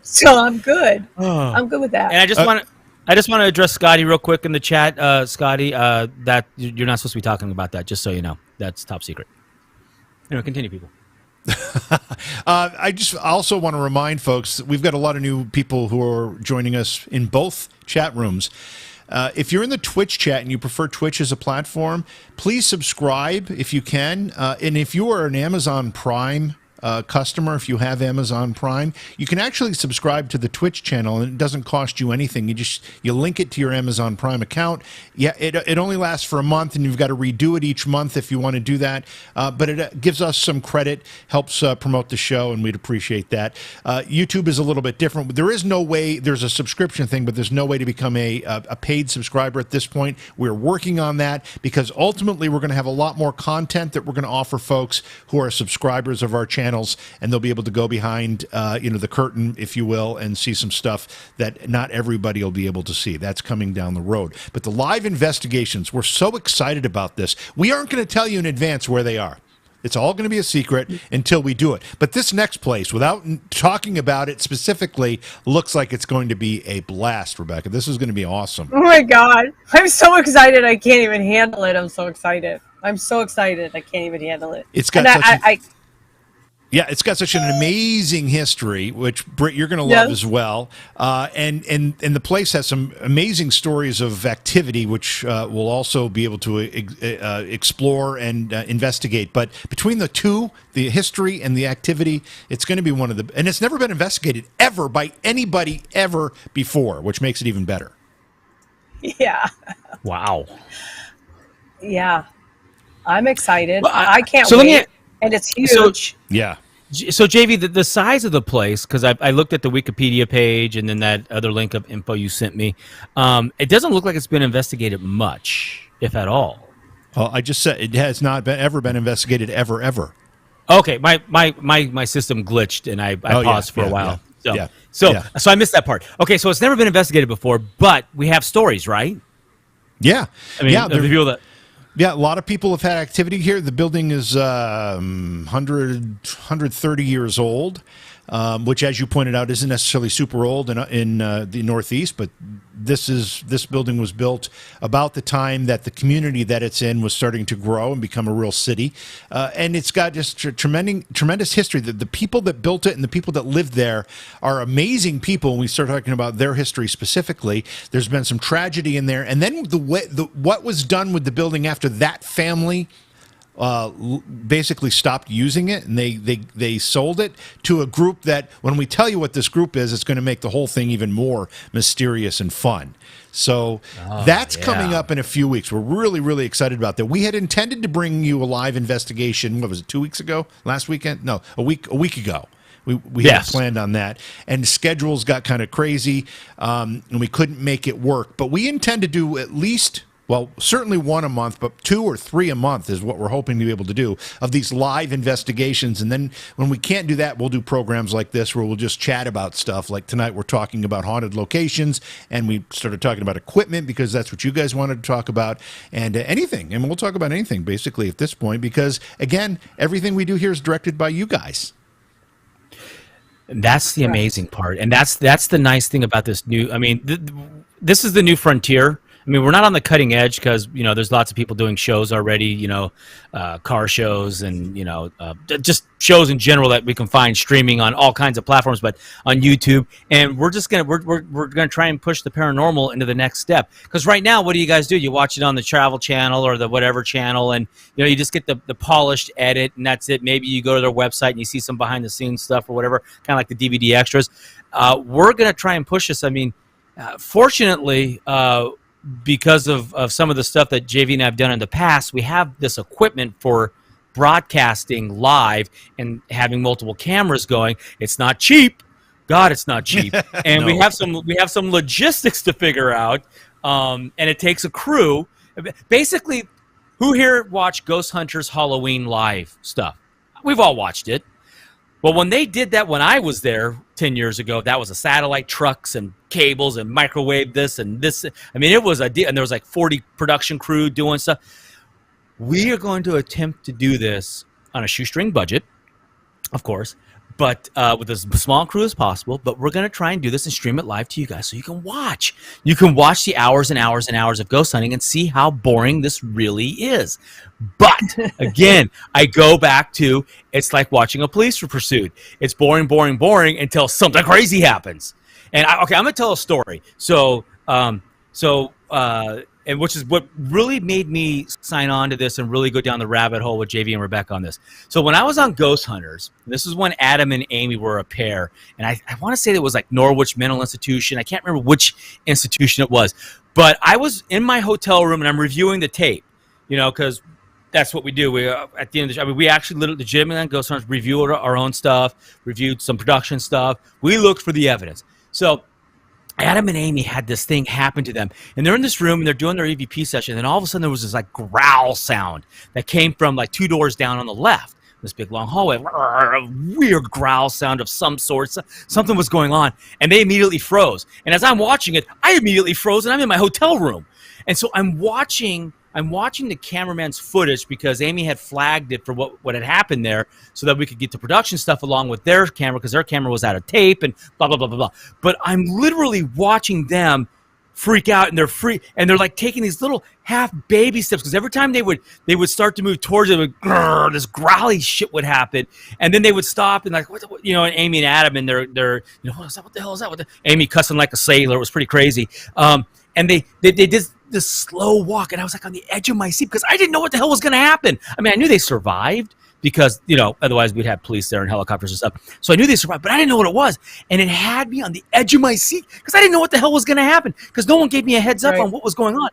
So I'm good. I'm good with that. And I just want to address Scotty real quick in the chat. Scotty, that you're not supposed to be talking about that, just so you know. That's top secret. Anyway, continue, people. I just also want to remind folks that we've got a lot of new people who are joining us in both chat rooms. If you're in the Twitch chat and you prefer Twitch as a platform, please subscribe if you can. And if you are an Amazon Prime customer, if you have Amazon Prime, you can actually subscribe to the Twitch channel, and it doesn't cost you anything. You link it to your Amazon Prime account. Yeah, it only lasts for a month, and you've got to redo it each month if you want to do that. But it gives us some credit, helps promote the show, and we'd appreciate that. YouTube is a little bit different. There is no way. There's a subscription thing, but there's no way to become a paid subscriber at this point. We're working on that because ultimately we're going to have a lot more content that we're going to offer folks who are subscribers of our channels, and they'll be able to go behind the curtain, if you will, and see some stuff that not everybody will be able to see. That's coming down the road. But the live investigations, we're so excited about this. We aren't going to tell you in advance where they are. It's all going to be a secret until we do it. But this next place, without talking about it specifically, looks like it's going to be a blast, Rebecca. This is going to be awesome. Oh my God. I'm so excited. I can't even handle it. I'm so excited. I can't even handle it. It's got it's got such an amazing history, which Britt, you're going to love as well. And the place has some amazing stories of activity, which we'll also be able to explore and investigate. But between the two, the history and the activity, it's going to be one of the, and it's never been investigated ever by anybody ever before, which makes it even better. Yeah. Wow. Yeah. I'm excited. Well, I can't wait. And it's huge. So JV, the size of the place, because I looked at the Wikipedia page and then that other link of info you sent me, it doesn't look like it's been investigated much, if at all. Well, I just said it has not ever been investigated ever. Okay, my system glitched and I paused for a while. So I missed that part. Okay, so it's never been investigated before, but we have stories, right? Yeah. I mean, the people that. Yeah, a lot of people have had activity here. The building is 130 years old, which, as you pointed out, isn't necessarily super old in the Northeast, but this building was built about the time that the community that it's in was starting to grow and become a real city. And it's got just tremendous history. The people that built it and the people that lived there are amazing people. When we start talking about their history specifically, there's been some tragedy in there. And then what was done with the building after that family basically stopped using it, and they sold it to a group that, when we tell you what this group is, it's going to make the whole thing even more mysterious and fun. So that's coming up in a few weeks. We're really, really excited about that. We had intended to bring you a live investigation. What was it, 2 weeks ago? Last weekend? No, a week ago. We had planned on that, and schedules got kind of crazy, and we couldn't make it work. But we intend to do at least, well, certainly one a month, but 2 or 3 a month is what we're hoping to be able to do of these live investigations. And then when we can't do that, we'll do programs like this where we'll just chat about stuff. Like tonight, we're talking about haunted locations, and we started talking about equipment because that's what you guys wanted to talk about, and anything. And we'll talk about anything basically at this point because, again, everything we do here is directed by you guys. That's the amazing part, and that's the nice thing about this new. I mean, this is the new frontier. I mean, we're not on the cutting edge because, there's lots of people doing shows already, car shows and, just shows in general that we can find streaming on all kinds of platforms, but on YouTube. And we're just going to, we're going to try and push the paranormal into the next step. Because right now, what do you guys do? You watch it on the Travel Channel or the whatever channel, and, you just get the polished edit, and that's it. Maybe you go to their website and you see some behind the scenes stuff or whatever, kind of like the DVD extras. We're going to try and push this. I mean, fortunately, because of some of the stuff that JV and I have done in the past, we have this equipment for broadcasting live and having multiple cameras going. It's not cheap. God, it's not cheap. And No. we have some logistics to figure out. And it takes a crew. Basically, who here watched Ghost Hunters Halloween live stuff? We've all watched it. Well, when they did that when I was there 10 years ago, that was a satellite trucks and cables and microwave this and this. I mean, it was a deal, and there was like 40 production crew doing stuff. We are going to attempt to do this on a shoestring budget, of course, but with as small crew as possible. But we're going to try and do this and stream it live to you guys so you can watch. You can watch the hours and hours and hours of ghost hunting and see how boring this really is. But again, I go back to, it's like watching a police pursuit. It's boring, boring, boring until something crazy happens. And I'm going to tell a story. So and which is what really made me sign on to this and really go down the rabbit hole with JV and Rebecca on this. So when I was on Ghost Hunters, this is when Adam and Amy were a pair, and I want to say it was like Norwich Mental Institution. I can't remember which institution it was, but I was in my hotel room and I'm reviewing the tape, because that's what we do. We at the end of the show, we actually legitimately on Ghost Hunters reviewed our own stuff, reviewed some production stuff. We looked for the evidence. So Adam and Amy had this thing happen to them, and they're in this room and they're doing their EVP session, and all of a sudden there was this like growl sound that came from like 2 doors down on the left, this big long hallway, a weird growl sound of some sort. Something was going on, and they immediately froze. And as I'm watching it, I immediately froze, and I'm in my hotel room, and so I'm watching the cameraman's footage because Amy had flagged it for what had happened there so that we could get the production stuff along with their camera because their camera was out of tape and blah, blah, blah, blah, blah. But I'm literally watching them freak out, and they're like taking these little half baby steps because every time they would start to move towards it, this growly shit would happen, and then they would stop and like, what, and Amy and Adam and they're what is that? What the hell is that? Amy cussing like a sailor. It was pretty crazy. And they did this slow walk, and I was like on the edge of my seat because I didn't know what the hell was going to happen. I mean, I knew they survived because, otherwise we'd have police there and helicopters and stuff. So I knew they survived, but I didn't know what it was. And it had me on the edge of my seat because I didn't know what the hell was going to happen because no one gave me a heads up on what was going on.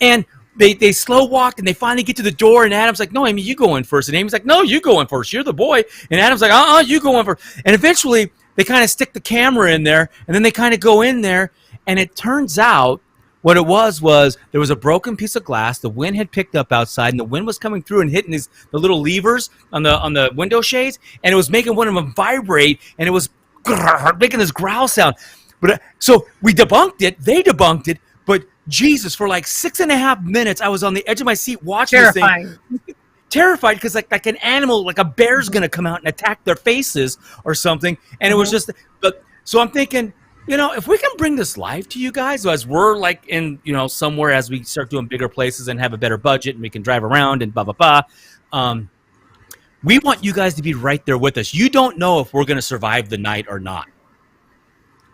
And they slow walked, and they finally get to the door, and Adam's like, no, Amy, you go in first. And Amy's like, no, you go in first. You're the boy. And Adam's like, you go in first. And eventually they kind of stick the camera in there, and then they kind of go in there, and it turns out what it was there was a broken piece of glass. The wind had picked up outside, and the wind was coming through and hitting the little levers on the window shades, and it was making one of them vibrate, and it was making this growl sound. But so we debunked it. They debunked it. But Jesus, for like 6.5 minutes, I was on the edge of my seat watching this thing. Terrified because like an animal, like a bear's gonna come out and attack their faces or something. And it was just, but so I'm thinking, if we can bring this live to you guys, as we're like in, somewhere as we start doing bigger places and have a better budget and we can drive around and blah, blah, blah. We want you guys to be right there with us. You don't know if we're going to survive the night or not.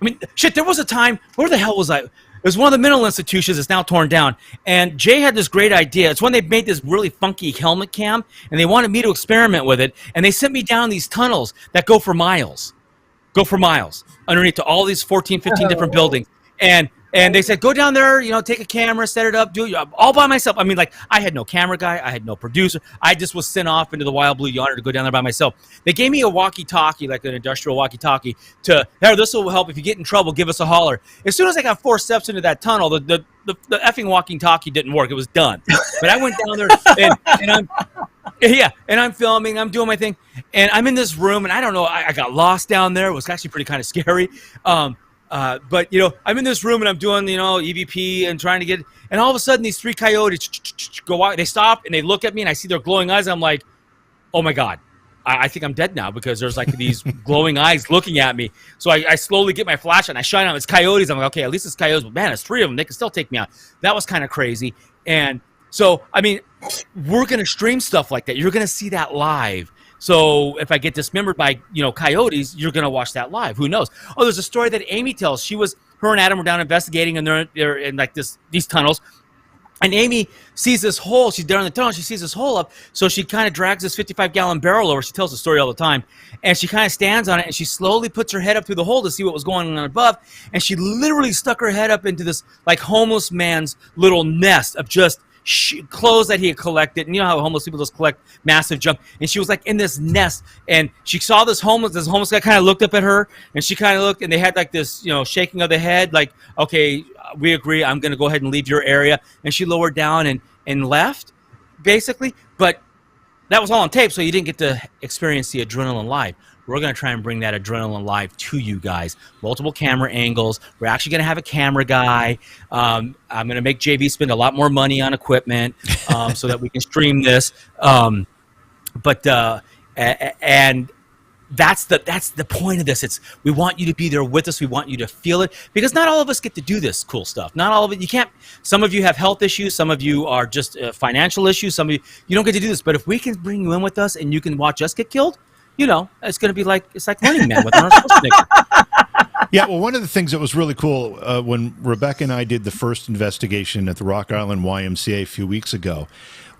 I mean, shit, there was a time, where the hell was I? It was one of the mental institutions that's now torn down. And Jay had this great idea. It's when they made this really funky helmet cam, and they wanted me to experiment with it. And they sent me down these tunnels that go for miles underneath to all these 14, 15 different buildings. And they said, go down there, take a camera, set it up, do it all by myself. I mean, like, I had no camera guy. I had no producer. I just was sent off into the wild blue yonder to go down there by myself. They gave me a walkie-talkie, like an industrial walkie-talkie, this will help. If you get in trouble, give us a holler. As soon as I got 4 steps into that tunnel, the effing walkie-talkie didn't work. It was done. But I went down there, and I'm filming, I'm doing my thing, and I'm in this room, and I don't know, I got lost down there. It was actually pretty kind of scary. But I'm in this room, and I'm doing, EVP and trying to get, and all of a sudden these 3 coyotes go out, they stop, and they look at me, and I see their glowing eyes. I'm like, oh my God, I think I'm dead now because there's like these glowing eyes looking at me. So I slowly get my flashlight, and I shine on. It's coyotes. I'm like, okay, at least it's coyotes, but man, it's 3 of them. They can still take me out. That was kind of crazy. And so, I mean, we're going to stream stuff like that. You're going to see that live. So if I get dismembered by, coyotes, you're going to watch that live. Who knows? Oh, there's a story that Amy tells. Her and Adam were down investigating, and they're in like these tunnels. And Amy sees this hole. She's down in the tunnel. She sees this hole up. So she kind of drags this 55-gallon barrel over. She tells the story all the time. And she kind of stands on it, and she slowly puts her head up through the hole to see what was going on above. And she literally stuck her head up into this like homeless man's little nest of just clothes that he had collected. And you know how homeless people just collect massive junk. And she was like in this nest, and she saw this homeless guy kind of looked up at her, and she kind of looked, and they had like this, shaking of the head, like, okay, we agree, I'm going to go ahead and leave your area. And she lowered down and left, basically. But that was all on tape, so you didn't get to experience the adrenaline live. We're going to try and bring that adrenaline live to you guys. Multiple camera angles. We're actually going to have a camera guy. I'm going to make JV spend a lot more money on equipment so that we can stream this. And that's the point of this. We want you to be there with us. We want you to feel it, because not all of us get to do this cool stuff. Not all of it. You can't. Some of you have health issues. Some of you are just financial issues. Some of you don't get to do this. But if we can bring you in with us and you can watch us get killed, it's going to be like, it's like Running Man with Arnold Schwarzenegger. Yeah, well, one of the things that was really cool when Rebecca and I did the first investigation at the Rock Island YMCA a few weeks ago,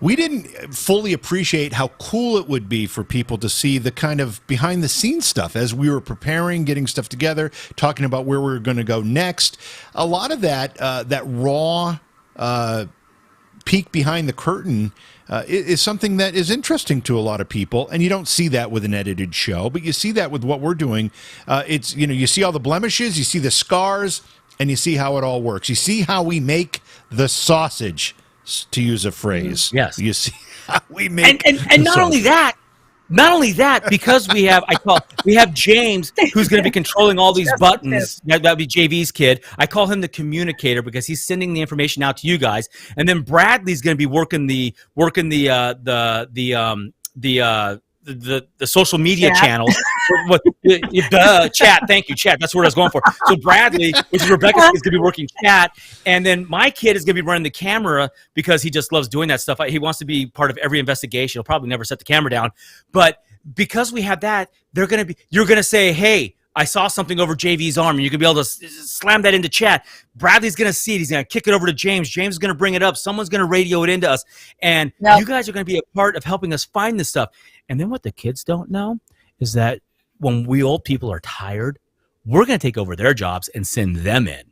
we didn't fully appreciate how cool it would be for people to see the kind of behind the scenes stuff as we were preparing, getting stuff together, talking about where we were going to go next. A lot of that raw peek behind the curtain is something that is interesting to a lot of people, and you don't see that with an edited show, but you see that with what we're doing. It's, you see all the blemishes, you see the scars, and you see how it all works. You see how we make the sausage, to use a phrase. Yes. You see how we make and not sausage. Not only that, because we have James who's going to be controlling all these buttons. That'd be JV's kid. I call him the communicator because he's sending the information out to you guys, and then Bradley's going to be working the social media channels. Chat. Thank you, chat. That's what I was going for. So Bradley, which is Rebecca's kid, is going to be working chat, and then my kid is going to be running the camera because he just loves doing that stuff. He wants to be part of every investigation. He'll probably never set the camera down, but because we have that, you're going to say, "Hey, I saw something over JV's arm," and you can be able to slam that into chat. Bradley's going to see it. He's going to kick it over to James. James is going to bring it up. Someone's going to radio it into us, and you guys are going to be a part of helping us find this stuff. And then what the kids don't know is that when we old people are tired, we're going to take over their jobs and send them in.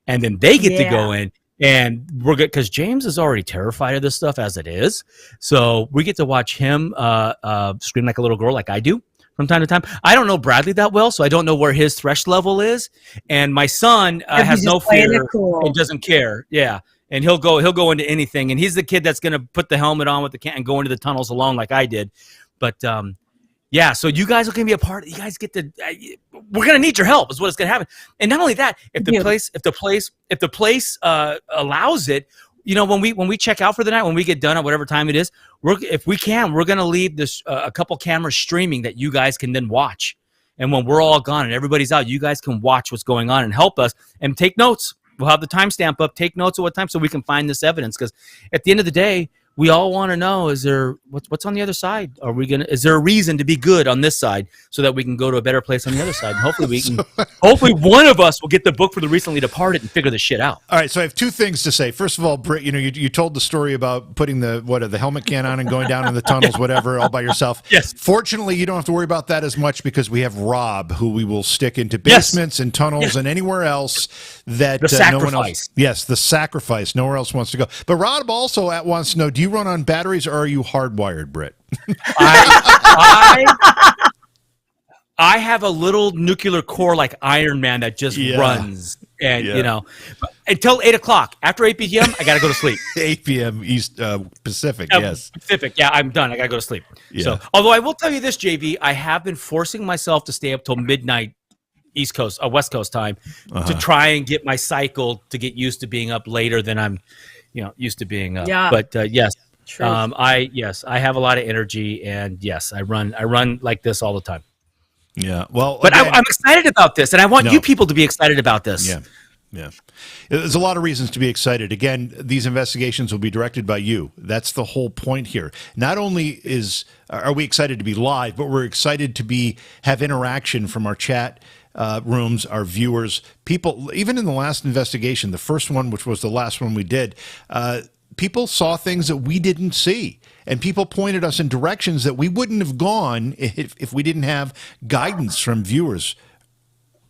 And then they get to go in, and we're good because James is already terrified of this stuff as it is. So we get to watch him scream like a little girl like I do from time to time. I don't know Bradley that well, so I don't know where his thresh level is. And my son has no fear and doesn't care. Yeah. And he'll go into anything. And he's the kid that's going to put the helmet on with the can and go into the tunnels alone like I did. But yeah, so you guys are going to be a part. You guys get to. We're going to need your help. Is what is going to happen. And not only that, if the place allows it, when we check out for the night, when we get done at whatever time it is, we're going to leave this a couple cameras streaming that you guys can then watch. And when we're all gone and everybody's out, you guys can watch what's going on and help us and take notes. We'll have the timestamp up. Take notes at what time so we can find this evidence. Because at the end of the day, we all want to know: is there what's on the other side? Is there a reason to be good on this side so that we can go to a better place on the other side? And hopefully hopefully one of us will get the book for the recently departed and figure this shit out. All right, so I have two things to say. First of all, Britt, you told the story about putting the helmet can on and going down in the tunnels, whatever, all by yourself. Yes. Fortunately, you don't have to worry about that as much because we have Rob, who we will stick into basements and tunnels and anywhere else that no one else. Yes, the sacrifice. Nowhere else wants to go. But Rob also wants to know: do you run on batteries or are you hardwired, Britt? I have a little nuclear core like Iron Man that just runs, and until 8 o'clock. After 8 p.m., I gotta go to sleep. 8 p.m. East Pacific. Yes, Pacific. Yeah, I'm done. I gotta go to sleep. Yeah. So, although I will tell you this, JV, I have been forcing myself to stay up till midnight East Coast, West Coast time, to try and get my cycle to get used to being up later than I'm, used to being up. Yeah. But yes. I have a lot of energy, and yes, I run like this all the time. Yeah, well, but again, I'm excited about this, and I want you people to be excited about this. Yeah. There's a lot of reasons to be excited. Again, these investigations will be directed by you. That's the whole point here. Not only are we excited to be live, but we're excited to have interaction from our chat rooms, our viewers, people. Even in the last investigation, the first one, which was the last one we did. People saw things that we didn't see, and people pointed us in directions that we wouldn't have gone if we didn't have guidance from viewers.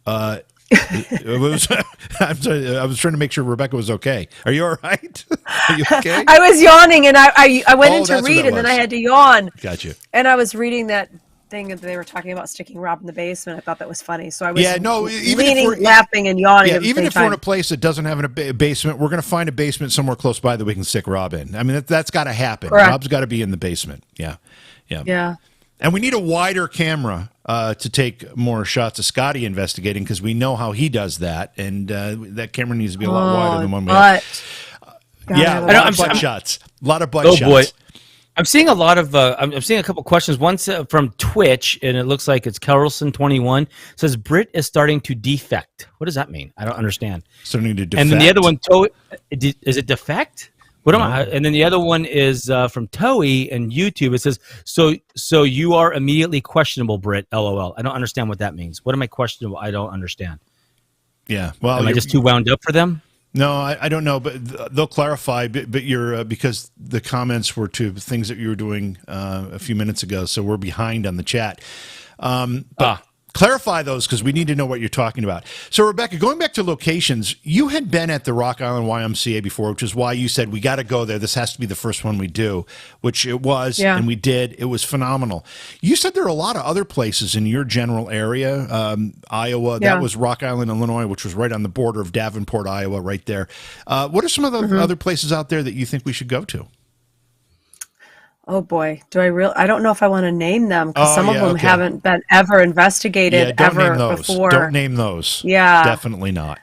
I was trying to make sure Rebecca was okay. Are you all right? Are you okay? I was yawning, and I went in to read, and then I had to yawn. Gotcha. And I was reading that thing that they were talking about sticking Rob in the basement. I thought that was funny, so I was leaning, laughing, and yawning. Yeah, even if we're in a place that doesn't have a basement, we're going to find a basement somewhere close by that we can stick Rob in. I mean, that's got to happen. Correct. Rob's got to be in the basement. Yeah. And we need a wider camera to take more shots of Scotty investigating, because we know how he does that, and that camera needs to be a lot wider than one we have. A lot of butt shots. A lot of butt shots. Boy. I'm seeing a lot of. I'm seeing a couple questions. One's from Twitch, and it looks like it's Carlson21. Says Brit is starting to defect. What does that mean? I don't understand. Starting to defect. And then the other one, is it defect? What am I? And then the other one is from Toei and YouTube. It says, "So you are immediately questionable, Brit." LOL. I don't understand what that means. What am I questionable? I don't understand. Yeah. Well, Am I just too wound up for them? no, I don't know, but they'll clarify. But you're because the comments were to things that you were doing a few minutes ago, so we're behind on the chat. But clarify those because we need to know what you're talking about. So, Rebecca, going back to locations, you had been at the Rock Island YMCA before, which is why you said we got to go there. This has to be the first one we do, which it was, and we did. It was phenomenal. You said there are a lot of other places in your general area, Iowa. That was Rock Island, Illinois, which was right on the border of Davenport, Iowa, right there. What are some of the other places out there that you think we should go to? Oh boy, I don't know if I want to name them because some of them haven't been ever investigated before. Don't name those. Yeah, definitely not.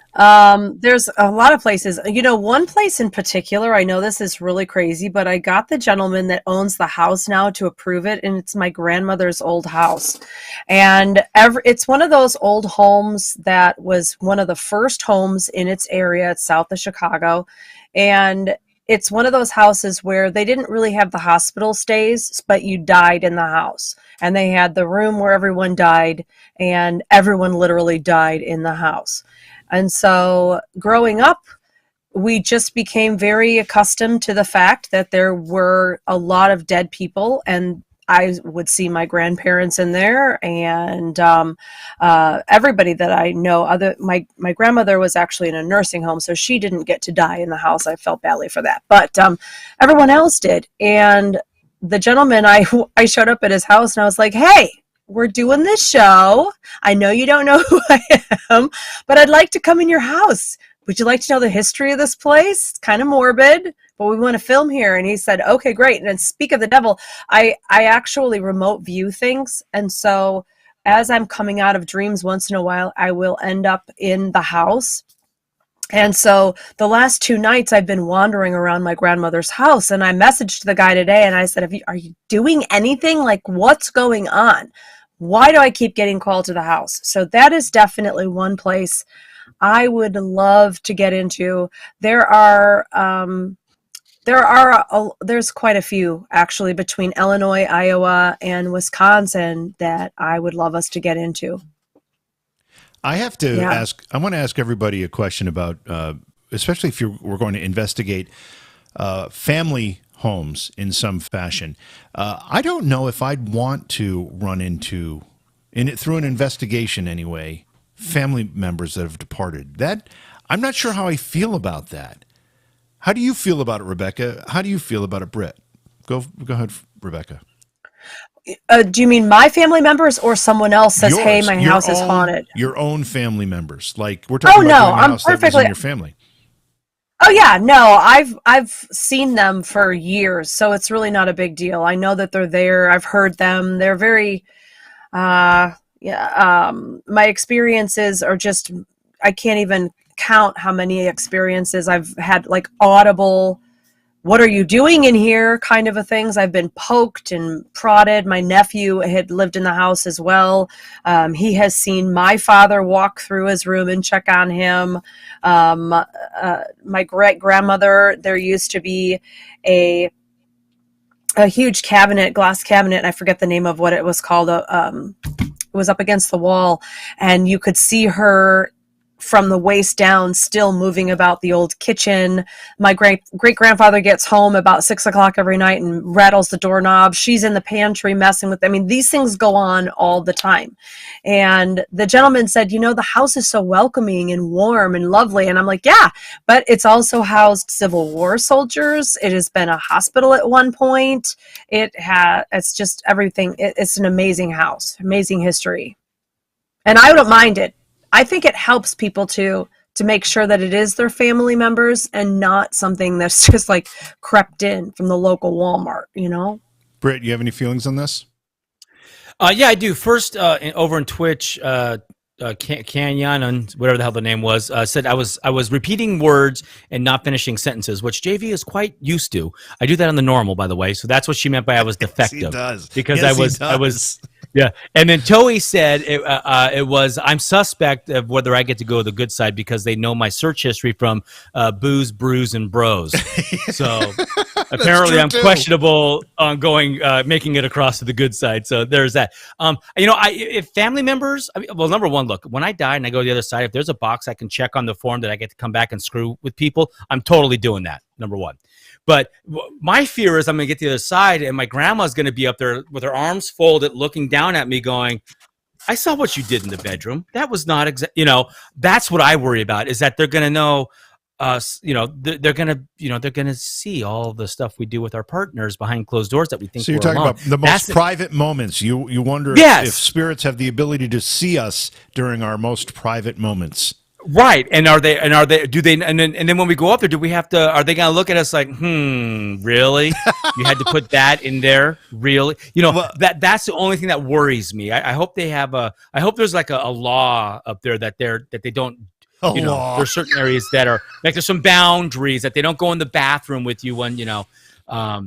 There's a lot of places. One place in particular, I know this is really crazy, but I got the gentleman that owns the house now to approve it, and it's my grandmother's old house. And it's one of those old homes that was one of the first homes in its area. It's south of Chicago. And it's one of those houses where they didn't really have the hospital stays, but you died in the house. And they had the room where everyone died, and everyone literally died in the house. And so growing up, we just became very accustomed to the fact that there were a lot of dead people, and I would see my grandparents in there, and everybody that I know. My grandmother was actually in a nursing home, so she didn't get to die in the house. I felt badly for that, but everyone else did. And the gentleman, I showed up at his house, and I was like, "Hey, we're doing this show. I know you don't know who I am, but I'd like to come in your house. Would you like to know the history of this place? It's kind of morbid, but we want to film here." And he said, "Okay, great." And then speak of the devil, I actually remote view things. And so as I'm coming out of dreams once in a while, I will end up in the house. And so the last 2 nights I've been wandering around my grandmother's house, and I messaged the guy today and I said, are you doing anything? Like, what's going on? Why do I keep getting called to the house? So that is definitely one place I would love to get into. There's quite a few actually between Illinois, Iowa, and Wisconsin that I would love us to get into. I have to ask. I want to ask everybody a question about, especially if we're going to investigate family homes in some fashion. I don't know if I'd want to run into, through an investigation anyway, family members that have departed. That I'm not sure how I feel about that. How do you feel about it, Rebecca? How do you feel about it, Britt? Go ahead, Rebecca. Do you mean my family members or someone else says, "Hey, my house is haunted"? Your own family members, like we're talking about doing a house that was in your family. Oh yeah, no, I've seen them for years, so it's really not a big deal. I know that they're there. I've heard them. They're very, my experiences are just, I can't even count how many experiences I've had, like audible, "What are you doing in here?" kind of a things. I've been poked and prodded. My nephew had lived in the house as well. He has seen my father walk through his room and check on him. My great-grandmother, there used to be a huge cabinet, glass cabinet. I forget the name of what it was called. It was up against the wall, and you could see her from the waist down, still moving about the old kitchen. My great-grandfather gets home about 6 o'clock every night and rattles the doorknob. She's in the pantry messing with, these things go on all the time. And the gentleman said, the house is so welcoming and warm and lovely. And I'm like, yeah, but it's also housed Civil War soldiers. It has been a hospital at one point. It's just everything. It's an amazing house, amazing history. And I don't mind it. I think it helps people to make sure that it is their family members and not something that's just like crept in from the local Walmart, Britt, you have any feelings on this? Yeah, I do. First, over on Twitch, Canyon, and whatever the hell the name was, said I was repeating words and not finishing sentences, which JV is quite used to. I do that on the normal, by the way. So that's what she meant by I was defective. Yes, he does. Because yes, I was. Yeah, and then Toei said it was I'm suspect of whether I get to go to the good side because they know my search history from booze, brews, and bros. So Apparently, I'm too. questionable on going, making it across to the good side. So there's that. If family members, well, number one, look, when I die and I go to the other side, if there's a box I can check on the form that I get to come back and screw with people, I'm totally doing that. Number one. But my fear is I'm going to get to the other side and my grandma's going to be up there with her arms folded, looking down at me, going, I saw what you did in the bedroom. That was not that's what I worry about, is that they're going to know they're gonna see all the stuff we do with our partners behind closed doors that we think. So you're talking about the most private moments. You wonder if spirits have the ability to see us during our most private moments. Right. And are they do they and then when we go up there, do we have to, are they gonna look at us like, really? You had to put that in there? Really? That's the only thing that worries me. I hope they have I hope there's like a law up there that they don't. There's certain areas that are like, there's some boundaries that they don't go in the bathroom with you when I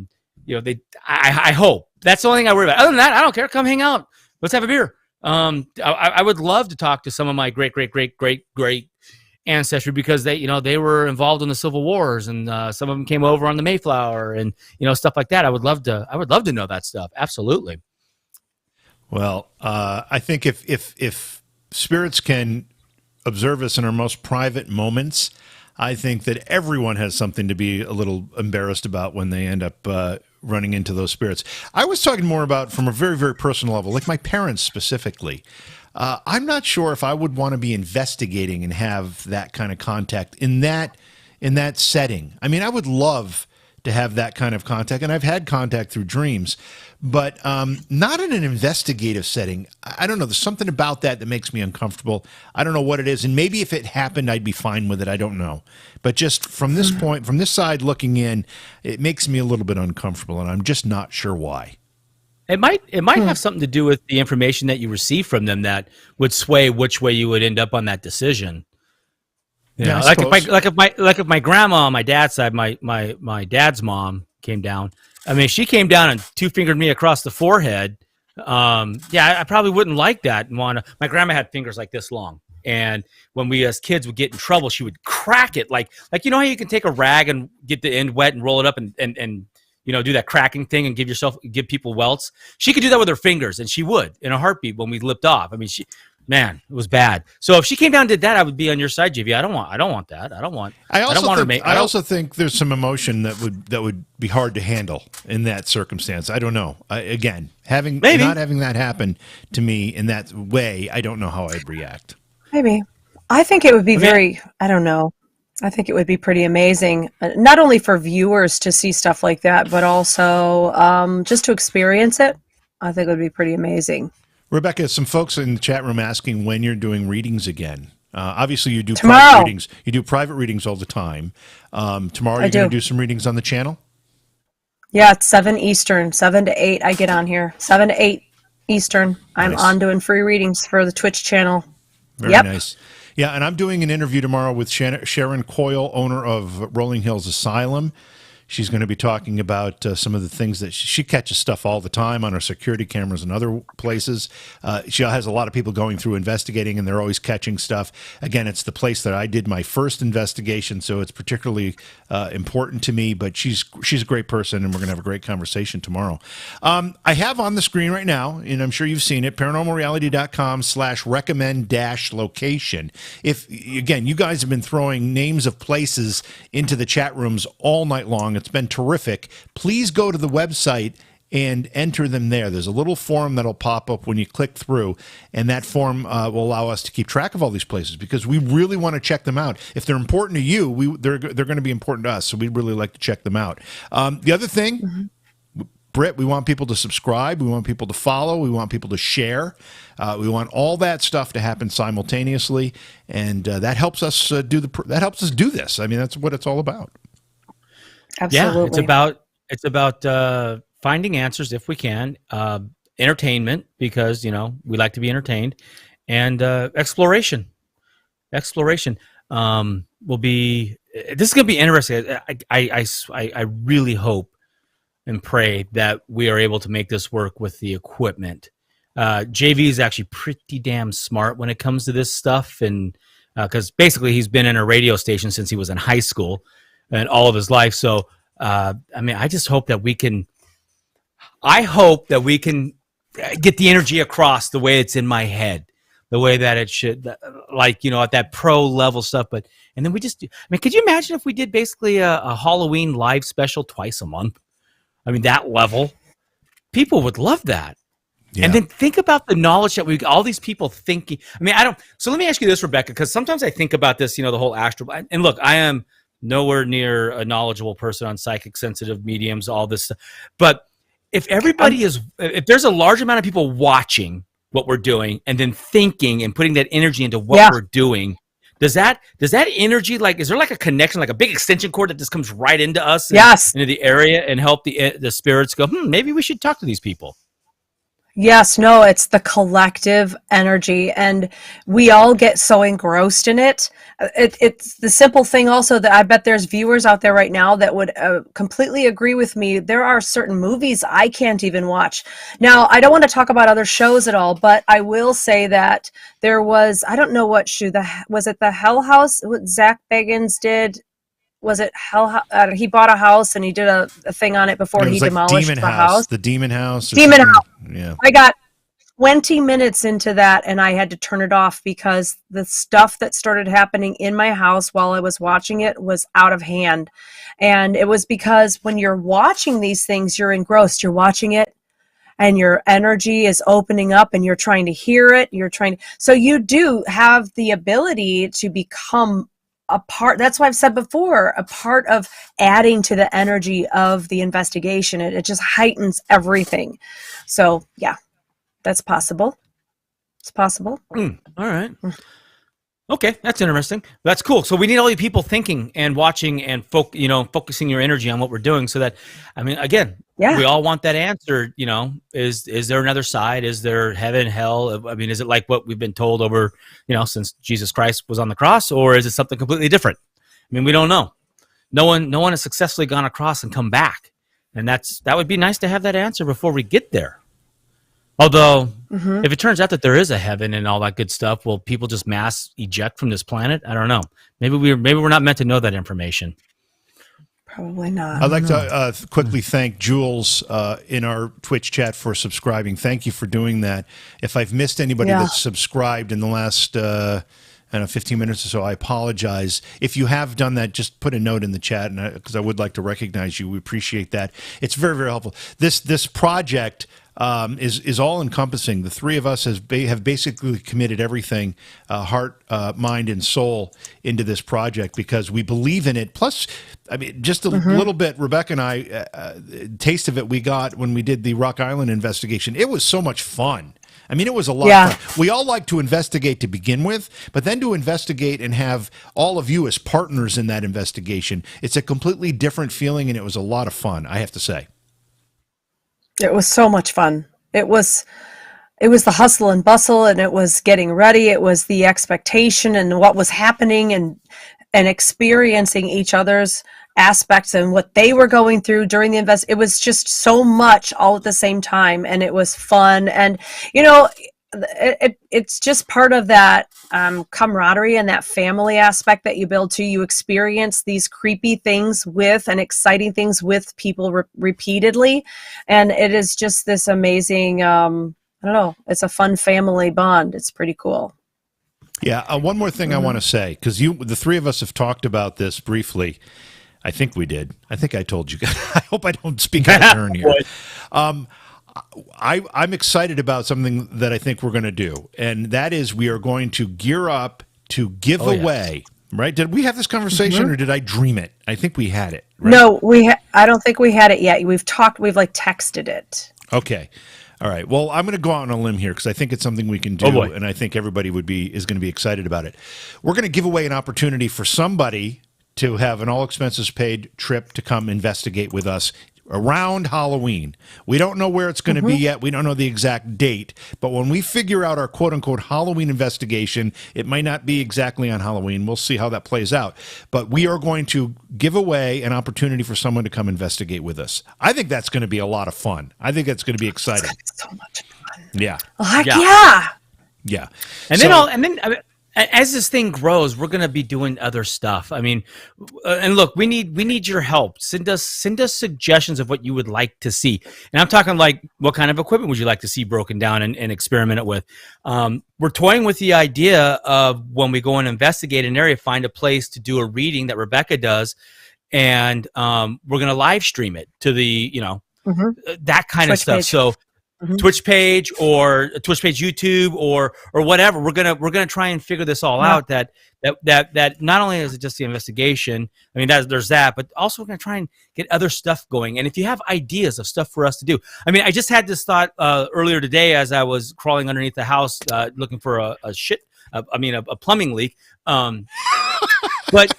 hope that's the only thing I worry about. Other than that, I don't care. Come hang out. Let's have a beer. I would love to talk to some of my great ancestry, because they were involved in the Civil Wars, and some of them came over on the Mayflower and stuff like that. I would love to know that stuff. Absolutely. Well, I think if spirits can observe us in our most private moments, I think that everyone has something to be a little embarrassed about when they end up running into those spirits. I was talking more about from a very, very personal level, like my parents specifically. I'm not sure if I would want to be investigating and have that kind of contact in that setting. I mean, I would love to have that kind of contact, and I've had contact through dreams, but not in an investigative setting. I don't know. There's something about that makes me uncomfortable. I don't know what it is, and maybe if it happened, I'd be fine with it. I don't know. But just from this point, from this side looking in, it makes me a little bit uncomfortable, and I'm just not sure why. It might have something to do with the information that you receive from them that would sway which way you would end up on that decision. Yeah, if my grandma on my dad's side, my dad's mom came down. I mean, she came down and two-fingered me across the forehead. I probably wouldn't like that. My grandma had fingers like this long, and when we as kids would get in trouble, she would crack it like how you can take a rag and get the end wet and roll it up and do that cracking thing and give people welts. She could do that with her fingers, and she would in a heartbeat when we lipped off. I mean, it was bad. So if she came down and did that, I would be on your side, JV. I don't want that. I also think there's some emotion that would be hard to handle in that circumstance. I don't know. Not having that happen to me in that way, I don't know how I'd react. Maybe. I think it would be I don't know. I think it would be pretty amazing, not only for viewers to see stuff like that, but also just to experience it. I think it would be pretty amazing. Rebecca, some folks in the chat room asking when you're doing readings again. Obviously, you do tomorrow. Private readings. You do private readings all the time. Tomorrow, you're going to do some readings on the channel? Yeah, it's 7 Eastern, 7 to 8. I get on here 7 to 8 Eastern. I'm on doing free readings for the Twitch channel. Very nice. Yeah, and I'm doing an interview tomorrow with Sharon Coyle, owner of Rolling Hills Asylum. She's going to be talking about some of the things that she catches stuff all the time on her security cameras and other places. She has a lot of people going through investigating, and they're always catching stuff. Again, it's the place that I did my first investigation, so it's particularly important to me. But she's a great person, and we're going to have a great conversation tomorrow. I have on the screen right now, and I'm sure you've seen it, paranormalreality.com/recommend-location. If, again, you guys have been throwing names of places into the chat rooms all night long. It's been terrific. Please go to the website and enter them there. There's a little form that'll pop up when you click through, and that form will allow us to keep track of all these places because we really want to check them out. If they're important to you, they're going to be important to us, so we'd really like to check them out. The other thing, Britt, we want people to subscribe. We want people to follow. We want people to share. We want all that stuff to happen simultaneously, and that helps us do this. I mean, that's what it's all about. Absolutely. Yeah, it's about finding answers if we can, entertainment because we like to be entertained, and exploration. Exploration will be. This is going to be interesting. I really hope and pray that we are able to make this work with the equipment. JV is actually pretty damn smart when it comes to this stuff, and because basically he's been in a radio station since he was in high school and all of his life. So I mean, I just hope that we can. I hope that we can get the energy across the way it's in my head, the way that it should, like, at that pro level stuff. But and then we just, I mean, could you imagine if we did basically a Halloween live special twice a month? I mean, that level, people would love that. Yeah. And then think about the knowledge that all these people thinking. I mean, I don't. So let me ask you this, Rebecca, because sometimes I think about this, the whole astral. And look, I am nowhere near a knowledgeable person on psychic, sensitive mediums, all this stuff. But if if there's a large amount of people watching what we're doing and then thinking and putting that energy into what we're doing, does that energy, like, is there like a connection, like a big extension cord that just comes right into us, into the area and help the spirits go, maybe we should talk to these people? Yes, no, it's the collective energy, and we all get so engrossed in it. It's the simple thing also that I bet there's viewers out there right now that would completely agree with me. There are certain movies I can't even watch. Now, I don't want to talk about other shows at all, but I will say that there was, I don't know what show, was it the Hell House, what Zach Bagans did? Was it Hell? He bought a house and he did a thing on it before he demolished the house. The Demon House. Demon House. Yeah. I got 20 minutes into that and I had to turn it off because the stuff that started happening in my house while I was watching it was out of hand. And it was because when you're watching these things, you're engrossed. You're watching it and your energy is opening up and you're trying to hear it. So you do have the ability to become a part. That's why I've said before, a part of adding to the energy of the investigation. It just heightens everything. So yeah, that's possible. It's possible. All right. Okay, that's interesting. That's cool. So we need all you people thinking and watching and focusing your energy on what we're doing. So that, I mean, again, we all want that answer. Is there another side? Is there heaven, hell? I mean, is it like what we've been told over, since Jesus Christ was on the cross, or is it something completely different? I mean, we don't know. No one has successfully gone across and come back, and that would be nice to have that answer before we get there. Although, if it turns out that there is a heaven and all that good stuff, will people just mass eject from this planet? I don't know. Maybe we're not meant to know that information. Probably not. I'd like to quickly thank Jules in our Twitch chat for subscribing. Thank you for doing that. If I've missed anybody that's subscribed in the last 15 minutes or so, I apologize. If you have done that, just put a note in the chat, because I would like to recognize you. We appreciate that. It's very, very helpful. This project is all encompassing. The three of us have basically committed everything, heart, mind, and soul, into this project because we believe in it. Plus, I mean, just a little bit, Rebecca and I, taste of it we got when we did the Rock Island investigation. It was so much fun. I mean, it was a lot of fun. We all like to investigate to begin with, but then to investigate and have all of you as partners in that investigation, it's a completely different feeling, and it was a lot of fun, I have to say. It was so much fun. It was the hustle and bustle, and it was getting ready. It was the expectation and what was happening and experiencing each other's aspects and what they were going through during the it was just so much all at the same time, and it was fun. And it's just part of that camaraderie and that family aspect that you build too. You experience these creepy things with and exciting things with people repeatedly, and it is just this amazing I don't know, it's a fun family bond. It's pretty cool. Yeah, one more thing I want to say, because the three of us have talked about this briefly. I think we did. I think I told you guys. I hope I don't speak out of turn here. I'm excited about something that I think we're going to do, and that is we are going to gear up to give away. Right? Did we have this conversation, or did I dream it? I think we had it. Right? No, I don't think we had it yet. We've texted it. Okay. All right. Well, I'm going to go out on a limb here because I think it's something we can do, and I think everybody is going to be excited about it. We're going to give away an opportunity for somebody to have an all-expenses-paid trip to come investigate with us around Halloween. We don't know where it's going to be yet. We don't know the exact date. But when we figure out our quote-unquote Halloween investigation, it might not be exactly on Halloween. We'll see how that plays out. But we are going to give away an opportunity for someone to come investigate with us. I think that's going to be a lot of fun. I think that's going to be exciting. It's so much fun. Yeah. Oh, heck yeah. Yeah. And as this thing grows, we're going to be doing other stuff. I mean, and look, we need your help. Send us suggestions of what you would like to see. And I'm talking like, what kind of equipment would you like to see broken down and experiment it with? We're toying with the idea of when we go and investigate an area, find a place to do a reading that Rebecca does, and we're going to live stream it to the, that kind Twitch of stuff. page. So Twitch page or Twitch page, YouTube or whatever. We're gonna try and figure this all out. That not only is it just the investigation. I mean, there's that, but also we're gonna try and get other stuff going. And if you have ideas of stuff for us to do, I mean, I just had this thought earlier today as I was crawling underneath the house looking for a plumbing leak. But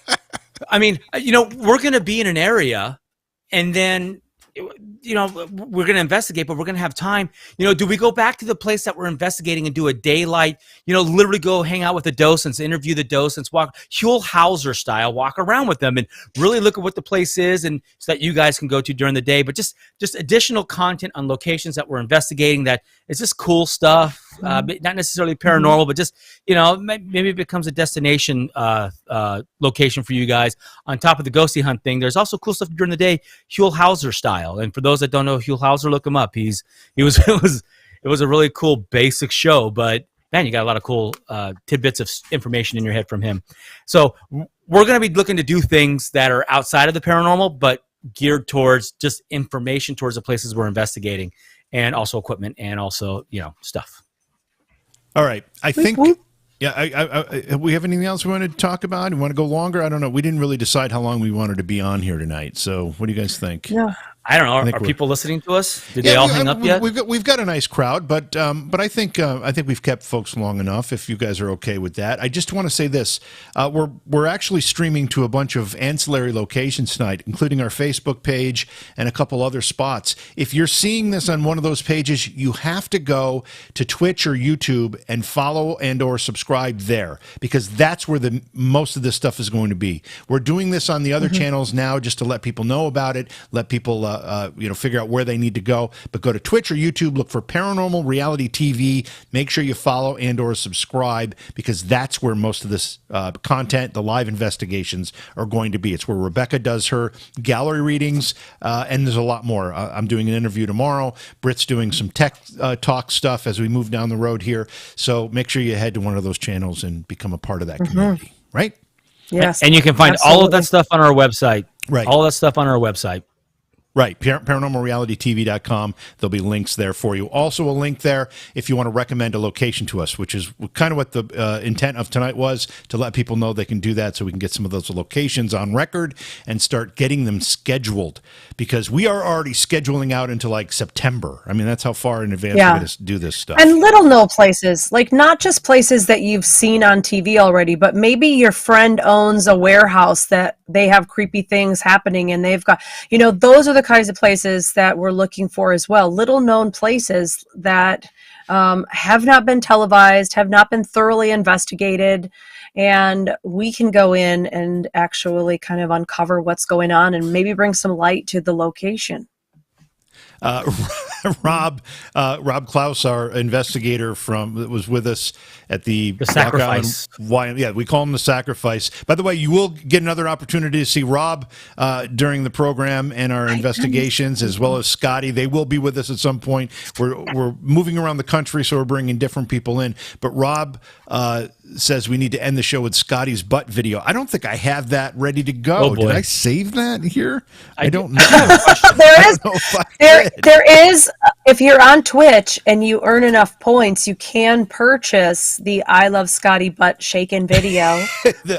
I mean, we're gonna be in an area, and then, we're going to investigate, but we're going to have time. Do we go back to the place that we're investigating and do a daylight, literally go hang out with the docents, interview the docents, walk Huell Hauser style, walk around with them and really look at what the place is, and so that you guys can go to during the day, but just additional content on locations that we're investigating that is just cool stuff, not necessarily paranormal, but just, maybe it becomes a destination location for you guys. On top of the ghosty hunt thing, there's also cool stuff during the day, Huell Hauser style. And for those that don't know Huell Hauser, look him up. It was a really cool basic show, but man, you got a lot of cool tidbits of information in your head from him. So we're going to be looking to do things that are outside of the paranormal, but geared towards just information towards the places we're investigating, and also equipment, and also, stuff. All right. I think, we have anything else we want to talk about? We want to go longer? I don't know. We didn't really decide how long we wanted to be on here tonight. So what do you guys think? Yeah. I don't know. Are people listening to us? Did they all hang up yet? We've got a nice crowd, but I think we've kept folks long enough. If you guys are okay with that, I just want to say this: we're actually streaming to a bunch of ancillary locations tonight, including our Facebook page and a couple other spots. If you're seeing this on one of those pages, you have to go to Twitch or YouTube and follow and/or subscribe there, because that's where the most of this stuff is going to be. We're doing this on the other channels now just to let people know about it, let people figure out where they need to go. But go to Twitch or YouTube, look for Paranormal Reality TV. Make sure you follow and/or subscribe, because that's where most of this content, the live investigations, are going to be. It's where Rebecca does her gallery readings, and there's a lot more. I'm doing an interview tomorrow. Britt's doing some tech talk stuff as we move down the road here. So make sure you head to one of those channels and become a part of that community, right? Yes. And you can find all of that stuff on our website. Right. All that stuff on our website. Right, paranormalrealitytv.com. There'll be links there for you. Also a link there if you want to recommend a location to us, which is kind of what the intent of tonight was, to let people know they can do that so we can get some of those locations on record and start getting them scheduled, because we are already scheduling out into like September. I mean, that's how far in advance we're going to do this stuff. And little known places, like not just places that you've seen on TV already, but maybe your friend owns a warehouse that they have creepy things happening, and they've got, those are the kinds of places that we're looking for as well. Little known places that have not been televised, have not been thoroughly investigated, and we can go in and actually kind of uncover what's going on and maybe bring some light to the location. Rob Klaus, our investigator that was with us at the Sacrifice. We call him the Sacrifice. By the way, you will get another opportunity to see Rob during the program and our investigations, as well as Scotty. They will be with us at some point. We're moving around the country, so we're bringing different people in. But Rob says we need to end the show with Scotty's butt video. I don't think I have that ready to go. Oh, boy. Did I save that here? I don't know. There is, if you're on Twitch and you earn enough points, you can purchase the I Love Scotty Butt Shaken video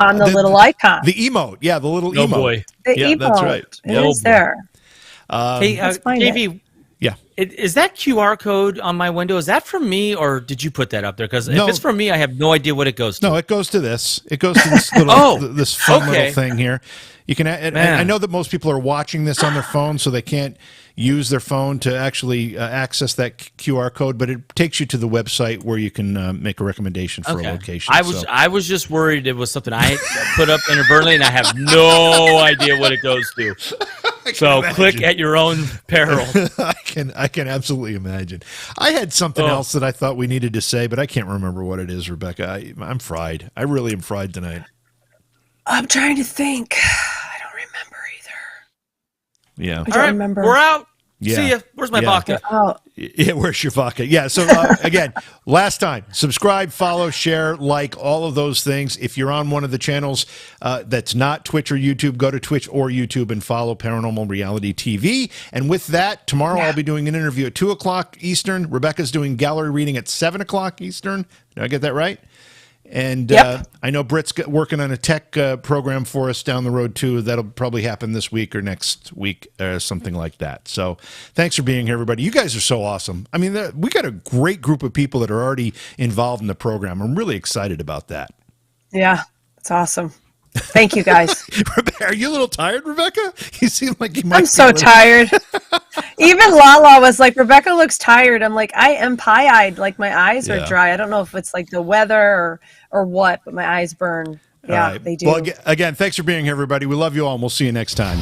on the little icon. The emote. Yeah, the little Oh, emote. boy. The Yeah, emote. that's right. It is there. Hey, Let's find it. JV, Yeah. is that QR code on my window? Is that from me, or did you put that up there? Because if it's from me, I have no idea what it goes to. No, it goes to this. It goes to this little, this fun okay. little thing here. You can. I know that most people are watching this on their phone, so they can't use their phone to actually access that QR code. But it takes you to the website where you can make a recommendation for a location. I was just worried it was something I put up inadvertently, and I have no idea what it goes to. So imagine. click at your own peril. I can absolutely imagine. I had something else that I thought we needed to say, but I can't remember what it is, Rebecca. I'm fried. I really am fried tonight. I'm trying to think. I don't remember either. Yeah. I don't remember. We're out. Yeah. See ya. Where's my vodka? Oh, Yeah, where's your vodka? Yeah, so again, last time, subscribe, follow, share, like, all of those things. If you're on one of the channels that's not Twitch or YouTube, go to Twitch or YouTube and follow Paranormal Reality TV. And with that, tomorrow I'll be doing an interview at 2 o'clock Eastern. Rebecca's doing gallery reading at 7 o'clock Eastern. Did I get that right? And Yep. I know Britt's working on a tech program for us down the road, too. That'll probably happen this week or next week or something like that. So thanks for being here, everybody. You guys are so awesome. I mean, we got a great group of people that are already involved in the program. I'm really excited about that. yeah. It's awesome. Thank you, guys. Are you a little tired, Rebecca? You seem like you might I'm be so a little- tired. Even Lala was like, Rebecca looks tired. I'm like, I am pie-eyed. Like, my eyes are Yeah. dry. I don't know if it's like the weather or what, but my eyes burn. Yeah, All right. they do. Well, again, thanks for being here, everybody. We love you all, and we'll see you next time.